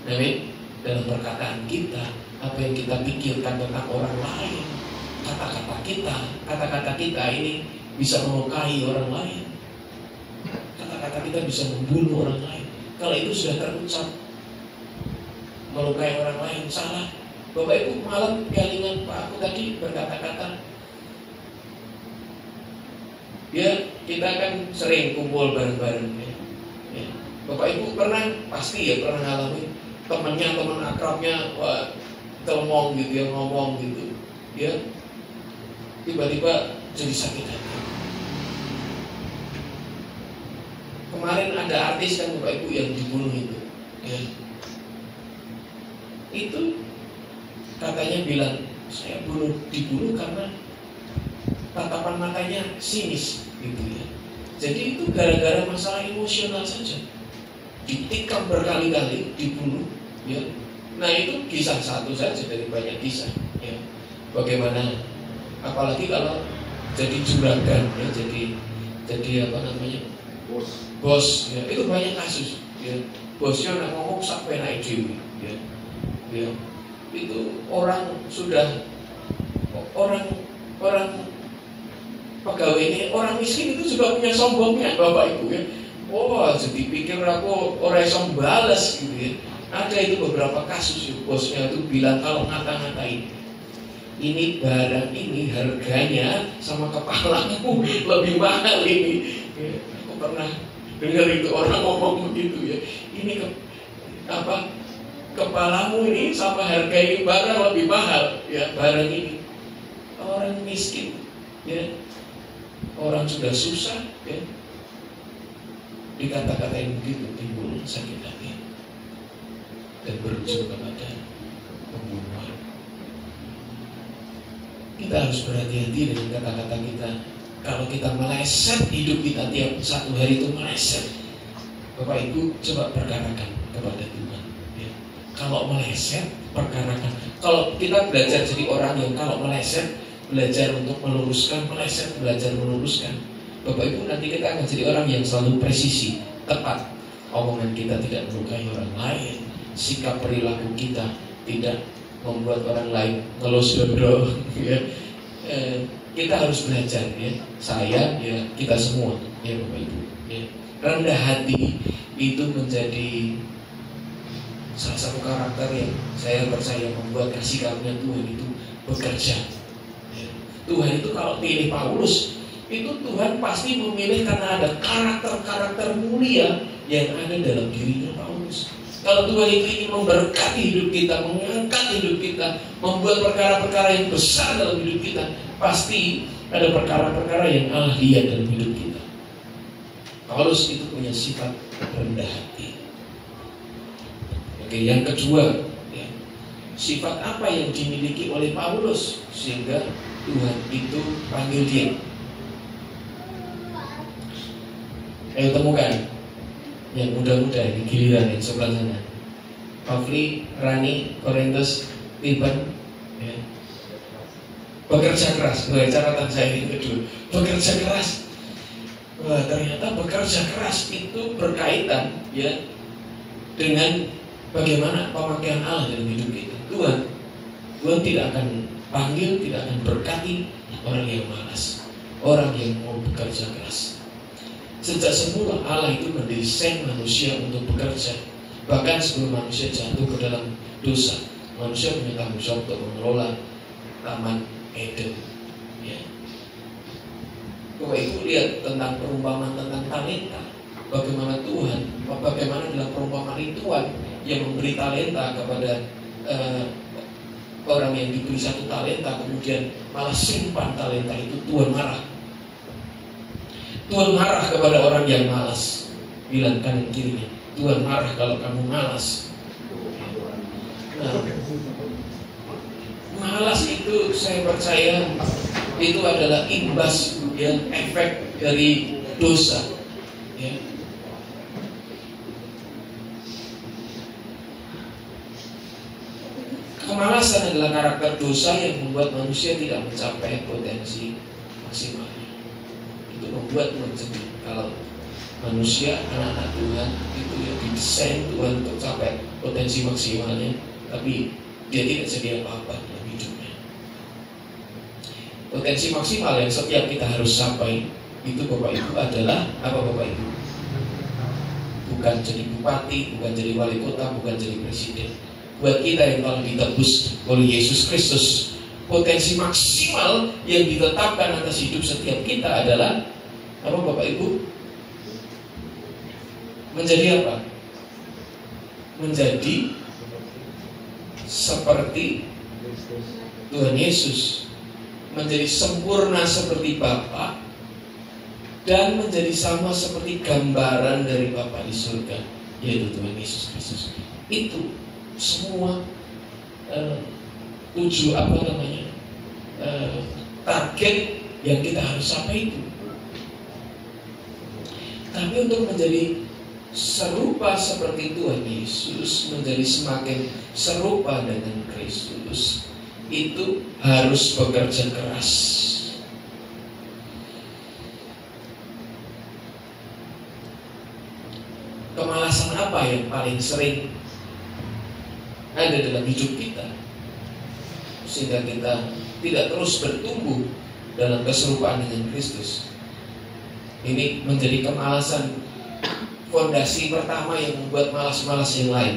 S4: Amin. Dalam perkataan kita, apa yang kita pikirkan tentang orang lain, kata-kata kita ini bisa melukai orang lain. Kata-kata kita bisa membunuh orang lain. Kalau itu sudah terucap, melukai orang lain, salah. Bapak Ibu malam galingan Pak aku tadi berkata-kata, ya kita kan sering kumpul bareng-bareng, ya. Bapak Ibu pasti pernah ngalamin teman akrabnya, wah ngomong gitu ya, ngomong gitu, ya tiba-tiba jadi sakit hati. Kemarin ada artis kan Bapak Ibu yang dibunuh itu, ya. Itu katanya bilang, saya dibunuh karena tatapan matanya sinis gitu ya. Jadi itu gara-gara masalah emosional saja, ditikam berkali-kali, dibunuh, ya. Nah itu kisah satu saja dari banyak kisah, ya. Bagaimana, apalagi kalau jadi juragan, ya, jadi bos, ya. Itu banyak kasus, ya. Bosnya nak ngomong sampai naik dewi, ya. Ya. Itu orang pegawai ini orang miskin itu juga punya sombongnya, Bapak Ibu ya. Oh, jadi pikir aku orang yang balas gitu ya. Ada itu beberapa kasus ya, bosnya itu bilang kalau ngata-ngatain, ini barang ini harganya sama kepalamu lebih mahal ini. Ya, aku pernah dengar itu orang ngomong begitu ya. Ini kepalamu ini sama harga ini barang lebih mahal ya, barang ini. Orang miskin ya, orang sudah susah ya, dikata-katain begitu, timbul sakit hati dan berujung kepada pembunuhan. Kita harus berhati-hati dengan kata-kata kita. Kalau kita meleset hidup kita tiap satu hari itu meleset, Bapak Ibu coba perkarakan kepada Tuhan ya. Kalau meleset, perkarakan. Kalau kita belajar jadi orang yang kalau meleset, belajar untuk meluruskan, meleset, belajar meluruskan, Bapak Ibu nanti kita akan jadi orang yang selalu presisi, tepat. Omongan kita tidak melukai orang lain, sikap perilaku kita tidak membuat orang lain ngelus dodol ya. Kita harus belajar ya, saya ya, kita semua ya Bapak Ibu ya. Rendah hati itu menjadi salah satu karakter yang saya percaya membuat kasih karunia Tuhan itu bekerja ya. Tuhan itu kalau pilih Paulus itu Tuhan pasti memilih karena ada karakter-karakter mulia yang ada dalam dirinya Paulus. Kalau Tuhan itu ingin memberkati hidup kita, mengangkat hidup kita, membuat perkara-perkara yang besar dalam hidup kita, pasti ada perkara-perkara yang Allah lihat dalam hidup kita. Paulus itu punya sifat rendah hati. Oke, yang kedua ya, sifat apa yang dimiliki oleh Paulus sehingga Tuhan itu panggil dia? Ayo temukan yang muda-muda ini, giliran yang sebelah sana. Pavli, Rani, Korintus, Tiban ya. Bekerja keras. Wah, catatan saya yang kedua, bekerja keras. Wah, ternyata bekerja keras itu berkaitan ya dengan bagaimana pemakaian Allah dalam hidup kita. Tuhan tidak akan panggil, tidak akan berkati orang yang malas, orang yang mau bekerja keras. Sejak semula Allah itu mendesain manusia untuk bekerja. Bahkan sebelum manusia jatuh ke dalam dosa, manusia punya tanggung jawab untuk mengelola Taman Eden ya. Bapak Ibu lihat tentang perumpamaan tentang talenta. Bagaimana Tuhan, bagaimana dalam perumpamaan Tuhan yang memberi talenta kepada orang yang diberi satu talenta, kemudian malah simpan talenta itu. Tuhan marah. Tuhan marah kepada orang yang malas. Bilang kanan kirinya, Tuhan marah kalau kamu malas. Nah, malas itu saya percaya itu adalah imbas ya, efek dari dosa ya. Kemalasan adalah karakter dosa yang membuat manusia tidak mencapai potensi maksimalnya. Itu membuat menjadi kalau manusia, anak-anak Tuhan itu ya didesain Tuhan untuk capai potensi maksimalnya, tapi dia tidak jadi apa-apa dalam hidupnya. Potensi maksimal yang setiap kita harus capai itu Bapak Ibu adalah apa Bapak Ibu? Bukan jadi bupati, bukan jadi wali kota, bukan jadi presiden. Buat kita yang telah ditebus oleh Yesus Kristus, potensi maksimal yang ditetapkan atas hidup setiap kita adalah apa Bapak Ibu? Menjadi apa? Menjadi seperti Tuhan Yesus, menjadi sempurna seperti Bapa, dan menjadi sama seperti gambaran dari Bapa di surga, yaitu Tuhan Yesus Kristus. Itu semua target yang kita harus capai itu. Tapi untuk menjadi serupa seperti Tuhan Yesus, menjadi semakin serupa dengan Kristus, itu harus bekerja keras. Kemalasan apa yang paling sering ada dalam hidup kita sehingga kita tidak terus bertumbuh dalam keserupaan dengan Kristus. Ini menjadi kemalasan, fondasi pertama yang membuat malas-malas yang lain,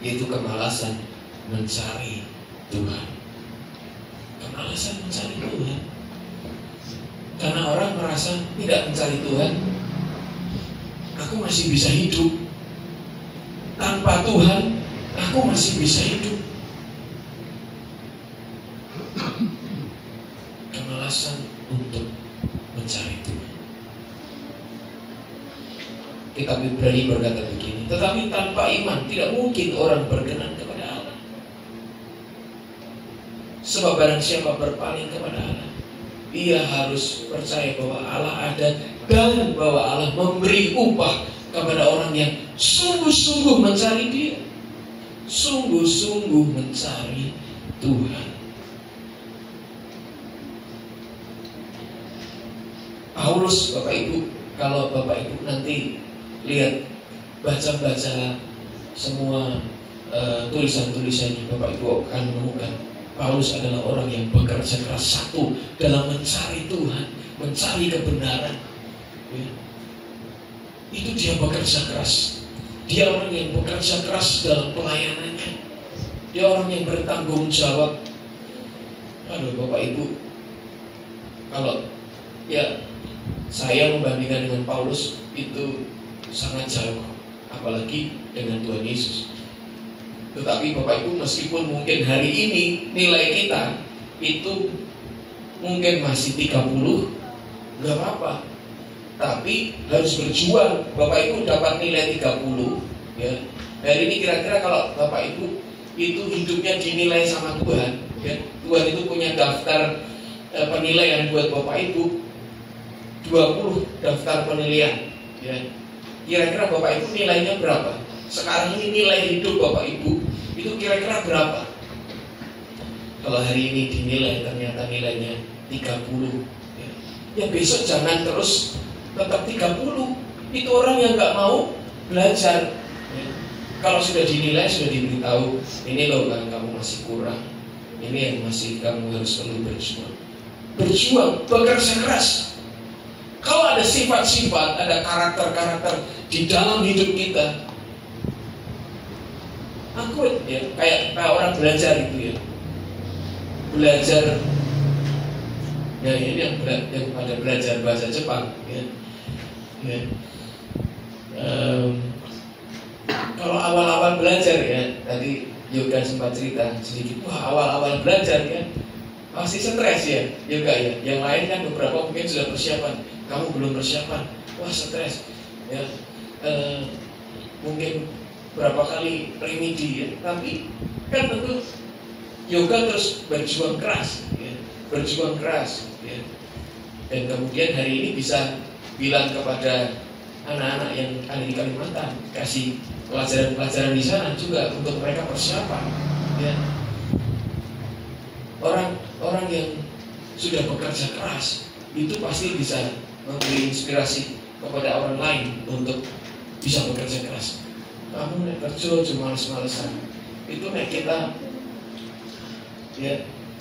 S4: yaitu kemalasan mencari Tuhan. Kemalasan mencari Tuhan. Karena orang merasa tidak mencari Tuhan, aku masih bisa hidup. Tanpa Tuhan, aku masih bisa hidup. Kemalasan untuk mencari Tuhan. Kitab Ibrani berkata begini, tetapi tanpa iman tidak mungkin orang berkenan kepada Allah. Sebab barang siapa berpaling kepada Allah, ia harus percaya bahwa Allah ada dan bahwa Allah memberi upah kepada orang yang sungguh-sungguh mencari Dia, sungguh-sungguh mencari Tuhan. Paulus, Bapak Ibu, kalau Bapak Ibu nanti lihat, baca-baca semua tulisan-tulisannya, Bapak Ibu akan menemukan Paulus adalah orang yang bekerja keras, satu dalam mencari Tuhan, mencari kebenaran. Ya. Itu dia bekerja keras. Dia orang yang bekerja keras dalam pelayanannya. Dia orang yang bertanggung jawab. Aduh, Bapak Ibu, kalau ya saya membandingkan dengan Paulus itu sangat jauh, apalagi dengan Tuhan Yesus. Tetapi Bapak Ibu, meskipun mungkin hari ini nilai kita itu mungkin masih 30, gak apa-apa. Tapi harus berjuang. Bapak Ibu dapat nilai 30 ya. Hari ini kira-kira kalau Bapak Ibu itu hidupnya dinilai sama Tuhan ya. Tuhan itu punya daftar penilaian buat Bapak Ibu, 20 daftar penilaian ya. Kira-kira Bapak Ibu nilainya berapa? Sekarang ini nilai hidup Bapak Ibu itu kira-kira berapa? Kalau hari ini dinilai ternyata nilainya 30 ya. Ya besok jangan terus tetap 30. Itu orang yang gak mau belajar ya. Kalau sudah dinilai, sudah diberitahu, ini loh kan kamu masih kurang, ini yang masih kamu harus perlu berjuang. Berjuang, bekerja keras. Kalau ada sifat-sifat, ada karakter-karakter di dalam hidup kita, aku ya kayak orang belajar itu ya, belajar ya ini yang pada belajar bahasa Jepang ya. Kalau awal-awal belajar ya, tadi Yoga sempat cerita sedikit, wah awal-awal belajar ya pasti stres ya, Yoga ya. Yang lain kan beberapa mungkin sudah persiapan, kamu belum persiapan, wah stres ya. Mungkin berapa kali remedi ya, tapi kan tentu Yoga terus berjuang keras ya, berjuang keras ya. Dan kemudian hari ini bisa bilang kepada anak-anak yang ada di Kalimantan, kasih pelajaran-pelajaran di sana juga untuk mereka persiapan ya. Orang yang sudah bekerja keras itu pasti bisa memberi inspirasi kepada orang lain untuk bisa bekerja keras. Kamu naik kerja cuma males-malesan, itu naik kita ya.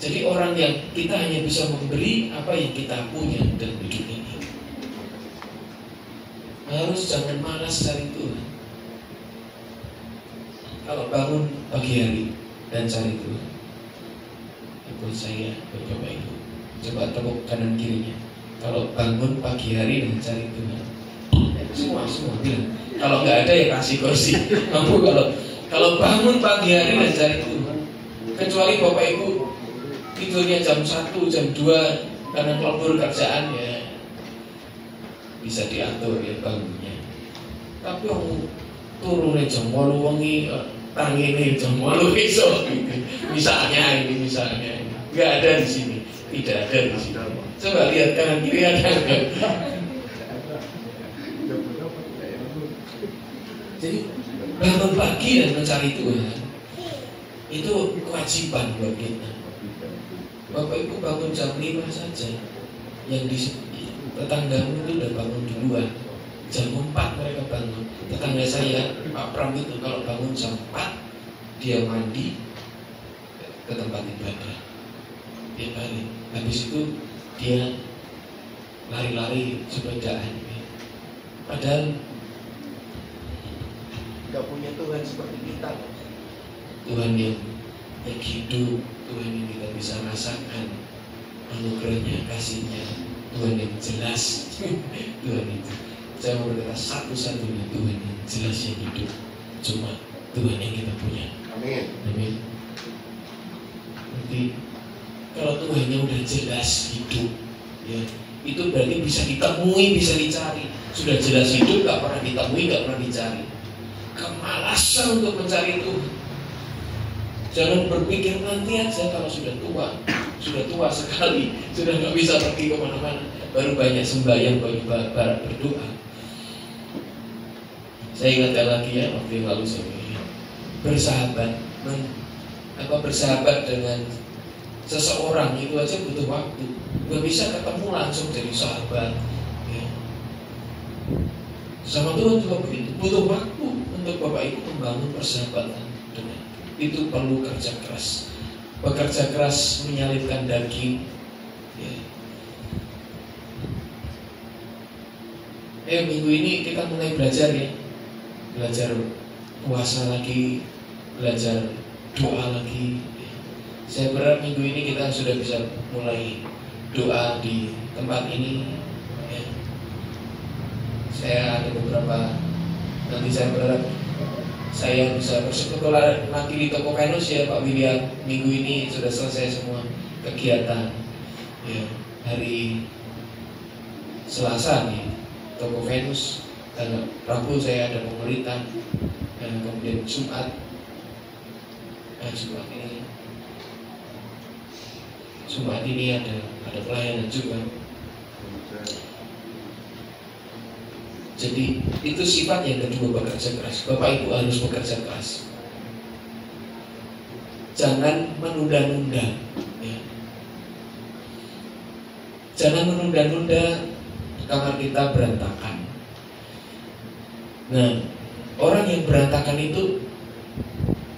S4: Jadi orang yang kita hanya bisa memberi apa yang kita punya dalam hidup ini. Harus jangan malas cari Tuhan. Kalau bangun pagi hari dan cari Tuhan, buat saya, buat Bapak Ibu, coba tepuk kanan kirinya. Kalau bangun pagi hari dan cari Tuhan, semua bilang. Kalau nggak ada ya kasih kursi. Kamu kalau bangun pagi hari dan cari Tuhan, kecuali Bapak Ibu tidurnya jam 1, jam 2 karena kelebur kerjaan ya bisa diatur ya bangunnya. Tapi orang turunnya jam 8 wengi, tangine jam 8 esok gitu. Misalnya ini nggak ada di sini, tidak ada di sini. Coba lihat kanan kiri ada nggak? Jadi bangun pagi dan mencari Tuhan itu kewajiban buat kita. Bapak Ibu bangun jam 5 saja, yang di tetanggamu itu udah bangun duluan. Jam 4 mereka bangun. Tetangga saya, Pak Pram itu kalau bangun jam 4 dia mandi, ke tempat ibadah. Dia balik. Habis itu dia lari-lari sepedaan. Padahal nggak punya Tuhan seperti kita. Tuhan yang hidup, Tuhan yang kita bisa rasakan anugerahnya, kasihnya, Tuhan yang jelas. Tuhan itu, saya mau berkata satu-satunya Tuhan yang jelas yang hidup, cuma Tuhan yang kita punya.
S2: Amin.
S4: Amin. Nanti kalau Tuhannya udah jelas hidup, ya itu berarti bisa ditemui, bisa dicari. Sudah jelas hidup, nggak pernah ditemui, nggak pernah dicari. Kemalasan untuk mencari Tuhan. Jangan berpikir nanti aja kalau sudah tua sekali, sudah nggak bisa pergi kemana-mana, baru banyak sembahyang, baru berdoa. Saya ingatkan lagi ya, waktu yang lalu saya bersahabat dengan seseorang itu aja butuh waktu. Gak bisa ketemu langsung jadi sahabat. Ya. Sama Tuhan juga begitu, butuh waktu untuk Bapak Ibu membangun persahabatan dengan. Itu perlu kerja keras, bekerja keras menyalipkan daging. Ya. Minggu ini kita mulai belajar ya, belajar puasa lagi, belajar doa lagi. Saya berharap minggu ini kita sudah bisa mulai doa di tempat ini. Ya. Saya ada beberapa, nanti saya berharap saya bisa bersekutulah lagi di toko Venus ya Pak William. Minggu ini sudah selesai semua kegiatan. Ya, hari Selasa nih toko Venus, dan Rabu saya ada pemuritan, dan kemudian Jumat ini ada pelayanan juga. Jadi itu sifat yang kedua, bekerja keras. Bapak Ibu harus bekerja keras. Jangan menunda-nunda. Ya. Jangan menunda-nunda kamar kita berantakan. Nah, orang yang berantakan itu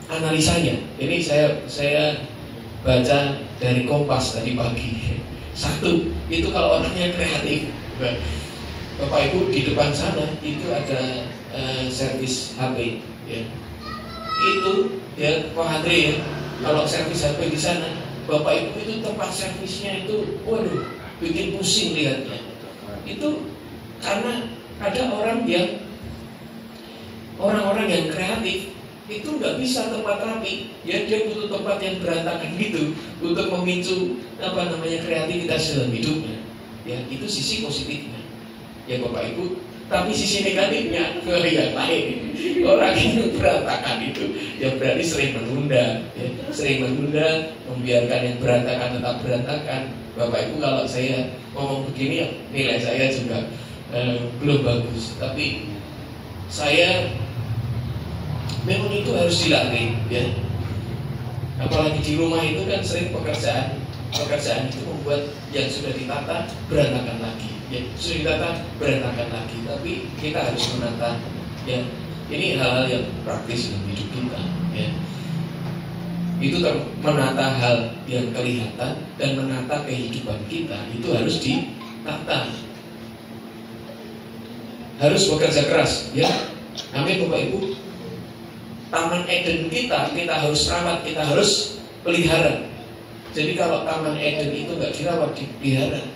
S4: analisanya. Ini saya baca dari Kompas tadi pagi. Satu, itu kalau orangnya kreatif. Bapak Ibu di depan sana itu ada servis HP, ya. Itu ya Pak Andre ya. Kalau servis HP di sana, Bapak Ibu itu tempat servisnya itu, waduh, bikin pusing lihatnya. Itu karena ada orang-orang yang kreatif itu nggak bisa tempat rapi, ya dia butuh tempat yang berantakan gitu untuk memicu kreativitas dalam hidupnya. Ya itu sisi positifnya. Ya Bapak Ibu, tapi sisi negatifnya ke yang lain. Orang yang berantakan itu yang berarti sering menunda, ya. Sering menunda, membiarkan yang berantakan tetap berantakan. Bapak Ibu, kalau saya ngomong begini, nilai saya juga belum bagus. Tapi saya memang itu harus dilatih, ya. Apalagi di rumah itu kan sering pekerjaan itu membuat yang sudah ditata berantakan lagi. Ya, sudah ditata berantakan lagi, tapi kita harus menata. Ya, ini hal-hal yang praktis dalam hidup kita. Ya, itu menata hal yang kelihatan dan menata kehidupan kita itu harus ditata. Harus bekerja keras. Ya, amin Bapak Ibu. Taman Eden kita harus rawat, kita harus pelihara. Jadi kalau Taman Eden itu nggak dirawat, dipelihara.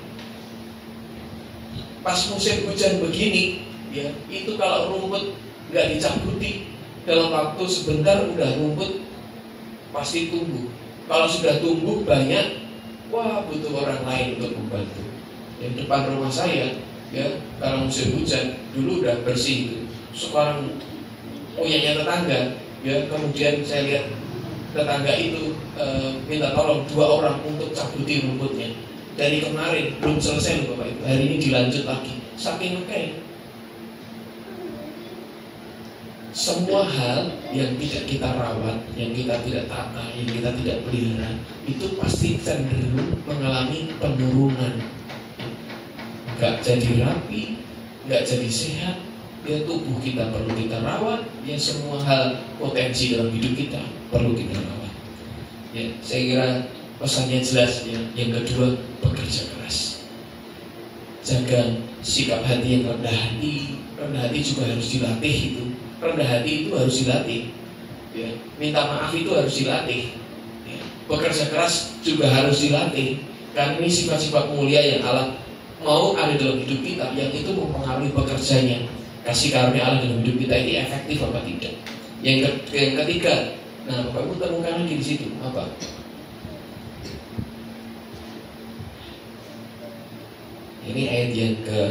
S4: Pas musim hujan begini, ya itu kalau rumput nggak dicabuti, dalam waktu sebentar udah rumput pasti tumbuh. Kalau sudah tumbuh banyak, wah butuh orang lain untuk membantu. Yang depan rumah saya, ya kalau musim hujan dulu udah bersih itu. Sekarang punyanya tetangga, ya kemudian saya lihat tetangga itu minta tolong 2 orang untuk cabuti rumputnya. Dari kemarin belum selesai loh Bapak Ibu. Hari ini dilanjut lagi. Saking oke. Semua hal yang tidak kita rawat, yang kita tidak tata, yang kita tidak pelihara, itu pasti cenderung mengalami penurunan. Gak jadi rapi, gak jadi sehat. Ya tubuh kita perlu kita rawat. Ya semua hal potensi dalam hidup kita perlu kita rawat. Ya, saya kira pesannya jelas ya. Yang kedua, bekerja keras. Jaga sikap hati yang rendah hati. Rendah hati juga harus dilatih itu. Rendah hati itu harus dilatih. Ya, minta maaf itu harus dilatih. Ya, bekerja keras juga harus dilatih. Karena ini sifat-sifat mulia yang Allah mau ada dalam hidup kita, yang itu mempengaruhi pekerjanya. Kasih karunia Allah dalam hidup kita ini efektif apa tidak? Yang ketiga, nah Bapak Ibu temukan lagi di situ apa? Ini ayat yang ke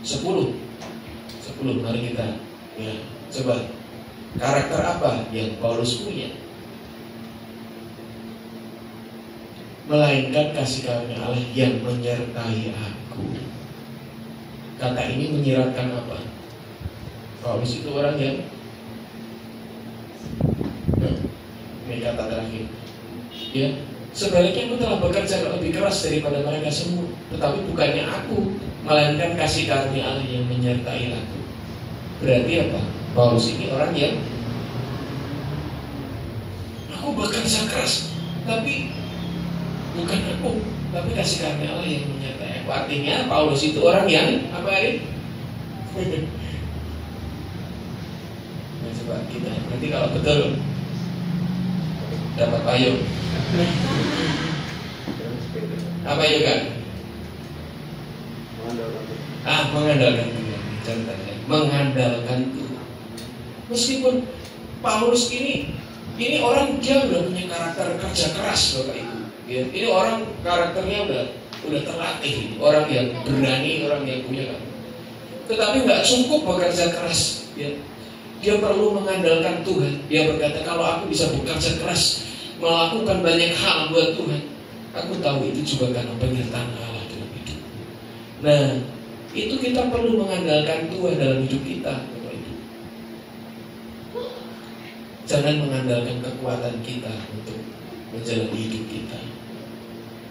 S4: 10. Mari kita ya coba karakter apa yang Paulus punya? Melainkan kasih karunia Allah yang menyertai aku. Kata ini menyiratkan apa? Paulus itu orang yang ini kata terakhir. Ya, sebaliknya aku telah bekerja lebih keras daripada mereka semua, tetapi bukannya aku, melainkan kasih karunia Allah yang menyertai aku. Berarti apa? Paulus ini orang yang aku bekerja keras, tapi bukan aku, tapi kasih karunia Allah yang menyertai aku. Artinya Paulus itu orang yang apa ini? Nah, coba kita nanti kalau betul dapat payung. Apa ya kan? Mengandalkan Tuhan. Contohnya mengandalkan Tuhan. Meskipun Paulus ini orang dia udah punya karakter kerja keras Bapak Ibu. Ya, ini orang karakternya udah terlatih, orang yang berani, orang yang punya kan. Tetapi nggak cukup bekerja keras. Ya. Dia perlu mengandalkan Tuhan. Dia berkata, kalau aku bisa bekerja keras, melakukan banyak hal buat Tuhan, aku tahu itu juga karena penyertaan Allah dalam hidup. Nah, itu kita perlu mengandalkan Tuhan dalam hidup kita, Bapak Ibu. Jangan mengandalkan kekuatan kita untuk menjalani hidup kita.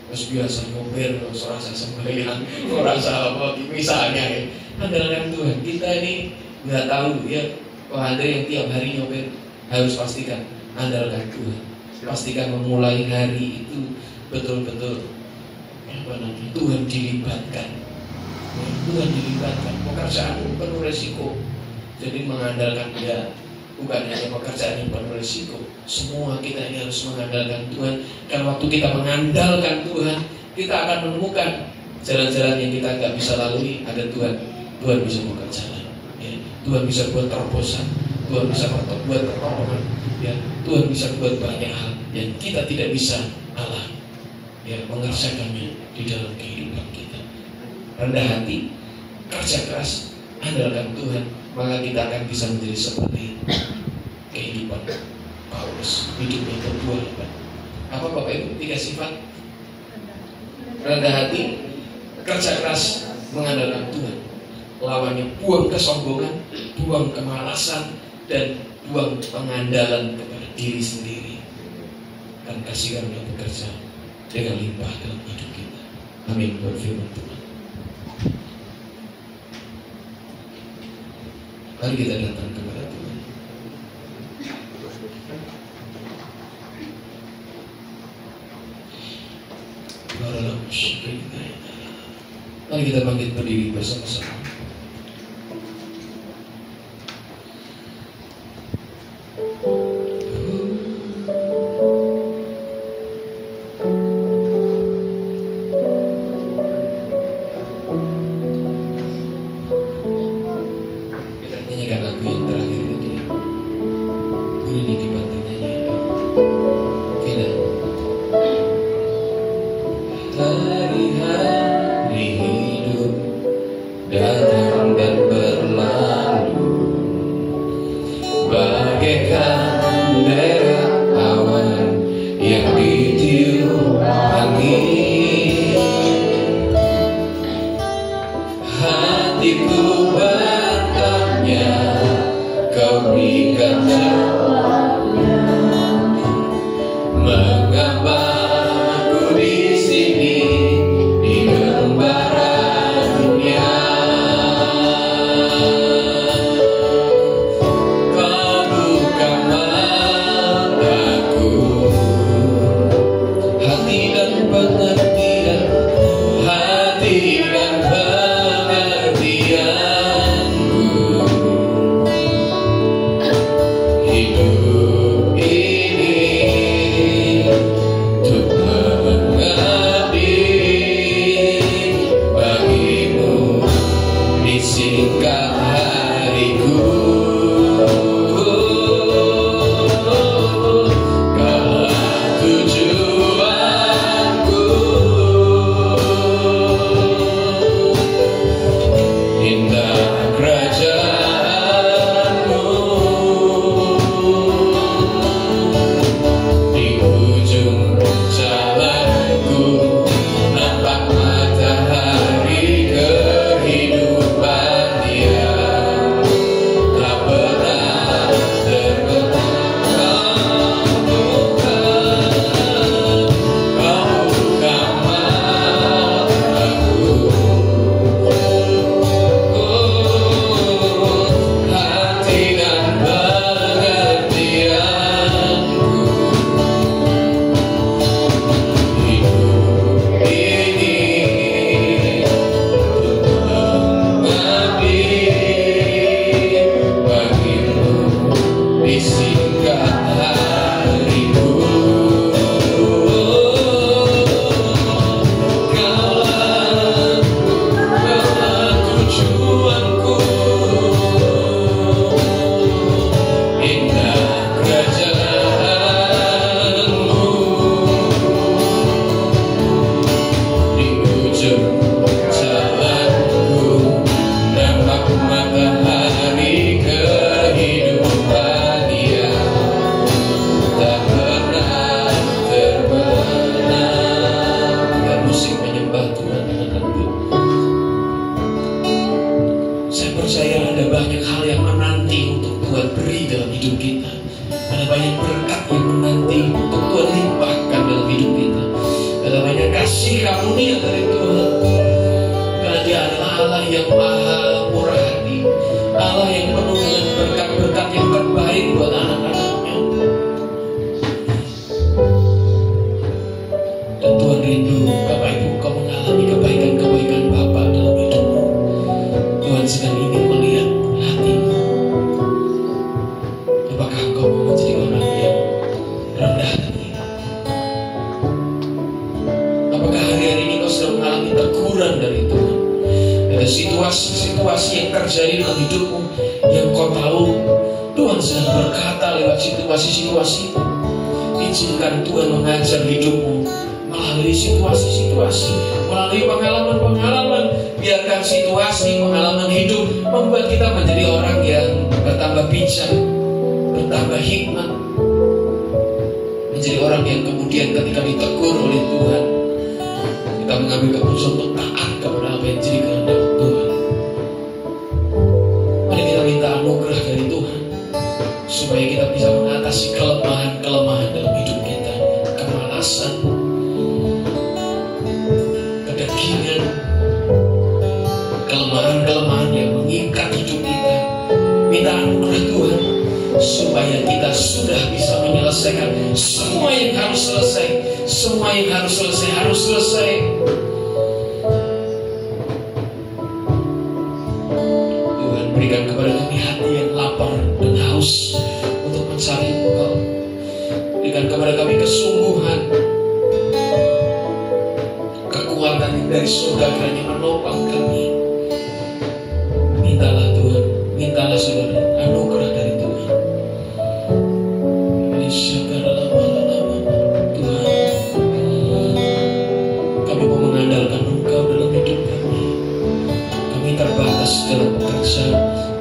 S4: Terus biasa ngomel, rasa sembahyang, rasa apa, misalnya ya. Andalkan Tuhan. Kita ini nggak tahu ya. Ada yang tiap hari nyopir, harus pastikan andalkan Tuhan. Pastikan memulai hari itu betul-betul Tuhan dilibatkan. Tuhan dilibatkan. Pekerjaanmu penuh resiko. Jadi mengandalkan Dia bukan hanya pekerjaan yang penuh resiko. Semua kita ini harus mengandalkan Tuhan. Karena waktu kita mengandalkan Tuhan, kita akan menemukan jalan-jalan yang kita nggak bisa lalui. Ada Tuhan. Tuhan bisa buka jalan. Ya. Tuhan bisa buat terobosan. Tuhan bisa buat pertolongan. Ya. Tuhan bisa buat banyak hal yang kita tidak bisa Allah ya mengerjakannya di dalam kehidupan kita. Rendah hati, kerja keras, andalkan Tuhan, maka kita akan bisa menjadi seperti kehidupan Paulus. Hidupnya berbuah. Apa Bapak Ibu? 3 sifat: rendah hati, kerja keras, mengandalkan Tuhan. Lawannya buang kesombongan, buang kemalasan, dan buang pengandalan kepada diri sendiri. Dan kasih karunia bekerja dengan limpah dalam hidup kita. Amin. Berfirman Tuhan. Mari kita datang kepada Tuhan. Mari kita bangkit berdiri bersama-sama. banyak hal yang menanti untuk Tuhan beri dalam hidup kita. Ada banyak berkat yang menanti untuk Tuhan limpahkan dalam hidup kita. Ada banyak kasih karunia dari Tuhan. Karena Dia adalah Allah yang maha murah hati, Allah yang penuh dengan berkat-berkat yang terbaik buat anak-anaknya. Dan Tuhan rindu Bapak Ibu kau mengalami kebaikan-kebaikan Bapa dalam hidupmu. Tuhan sedang ingin melihat hatimu. Apakah engkau mau menjadi orang yang rendah hati? Apakah hari-hari ini kau sedang mengalami teguran dari Tuhan? Ada situasi-situasi yang terjadi dalam hidupmu yang kau tahu Tuhan sedang berkata lewat situasi-situasi itu. Izinkan Tuhan mengajar hidupmu melalui situasi-situasi, melalui pengalaman-pengalaman. Biarkan situasi, pengalaman hidup membuat kita menjadi orang yang bertambah bijak, bertambah hikmat, menjadi orang yang kemudian ketika ditegur oleh Tuhan, kita mengambil keputusan untuk taat kepada apa yang jadi kehendak Tuhan. Mari kita minta anugerah dari Tuhan supaya kita bisa mengatasi kelemahan-kelemahan dalam hidup kita, kemalasan, kedagingan, kelemahan-kelemahan yang mengikat hidup kita. Minta anugerah Tuhan supaya kita sudah bisa menyelesaikan semua yang harus selesai. Semua yang harus selesai. Tuhan, berikan kepada kami hati yang lapar dan haus untuk mencari Engkau. Berikan kepada kami kesungguhan, kekuatan dari surga kiranya menopang kami. Mintalah Tuhan, mintalah saudara, anugerah dari Tuhan. Tuhan, kami mau mengandalkan Engkau dalam hidup kami. Kami terbatas dalam bekerja,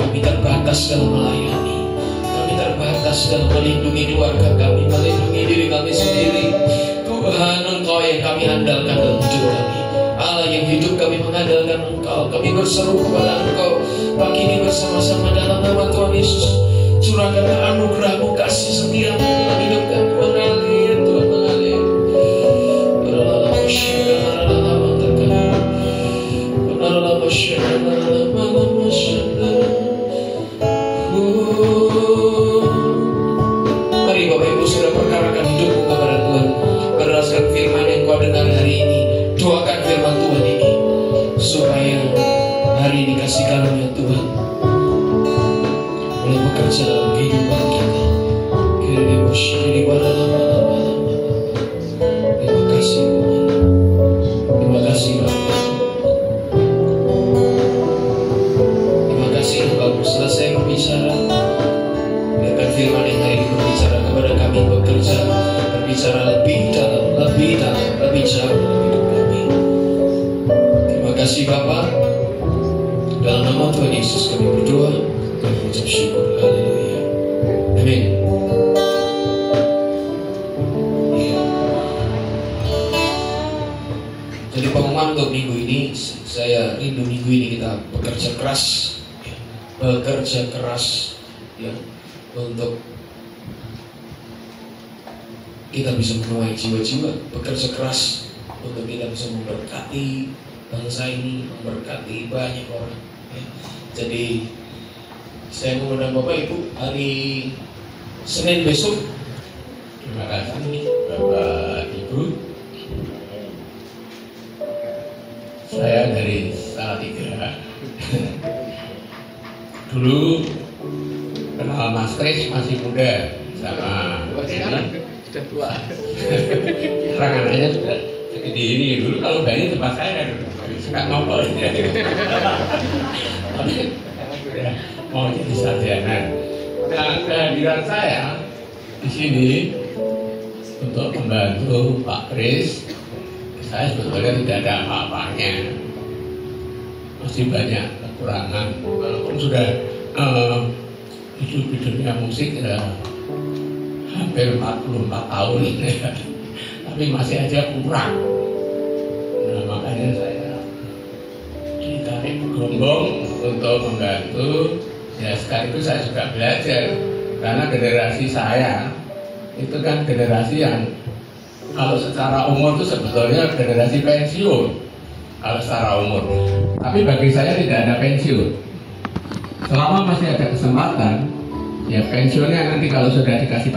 S4: kami terbatas dalam melayani, kami terbatas dalam melindungi keluarga kami, melindungi diri kami sendiri. Tuhan, Engkau yang kami andalkan dalam hidup kami. Allah yang hidup kami mengandalkan Engkau. Kami berseru kepada Engkau pagi ini bersama-sama dalam nama Tuhan Yesus. Curahkanlah anugerah-Mu, kasih setiamu dalam hidup kami. Mengalir Tuhan, mengalir. Mari Bapak Ibu sudah perkarakan hidupmu kepada Tuhan berdasarkan firman yang kau dengar hari ini. Doakan firman Tuhan ini supaya hari ini kasih karunia Tuhan boleh bekerja dalam kehidupan kita. Terima kasih Tuhan. Terima kasih Bapa. Terima kasih Engkau selesai berbicara. Biarkan firman yang hari ini berbicara kepada kami, bekerja, berbicara lebih dalam, lebih jauh dalam hidup kami. Terima kasih Bapa. Dalam nama Tuhan Yesus kami berdoa dan mengucap syukur. Haleluya. Amin. Ya. Jadi pengumuman untuk minggu ini, saya rindu minggu ini kita bekerja keras, ya. Bekerja keras, ya, untuk kita bisa menuai jiwa-jiwa, bekerja keras untuk kita bisa memberkati bangsa ini, memberkati banyak orang. Ya. Jadi saya mengundang Bapak Ibu hari Senin besok.
S5: Terima kasih Bapak Ibu. Saya dari Salatiga. Dulu kenal Mas Kris masih muda sama ini. Sudah tua. Sekarang anaknya sudah segede ini. Dulu kalau Bani tempat saya suka ngobrol. Tapi mau jadi sarjana. Nah, kehadiran saya di sini untuk membantu Pak Kris. Saya sebetulnya tidak ada apa-apanya, masih banyak kekurangan. Walaupun sudah hidup di dunia musik hampir 44 tahun, tapi masih aja kurang. Nah, makanya saya ditarik gerombong untuk membantu Ya sekaligus saya juga belajar, karena generasi saya itu kan generasi yang kalau secara umur itu sebetulnya generasi pensiun kalau secara umur. Tapi bagi saya tidak ada pensiun. Selama masih ada kesempatan, ya pensiunnya nanti kalau sudah dikasih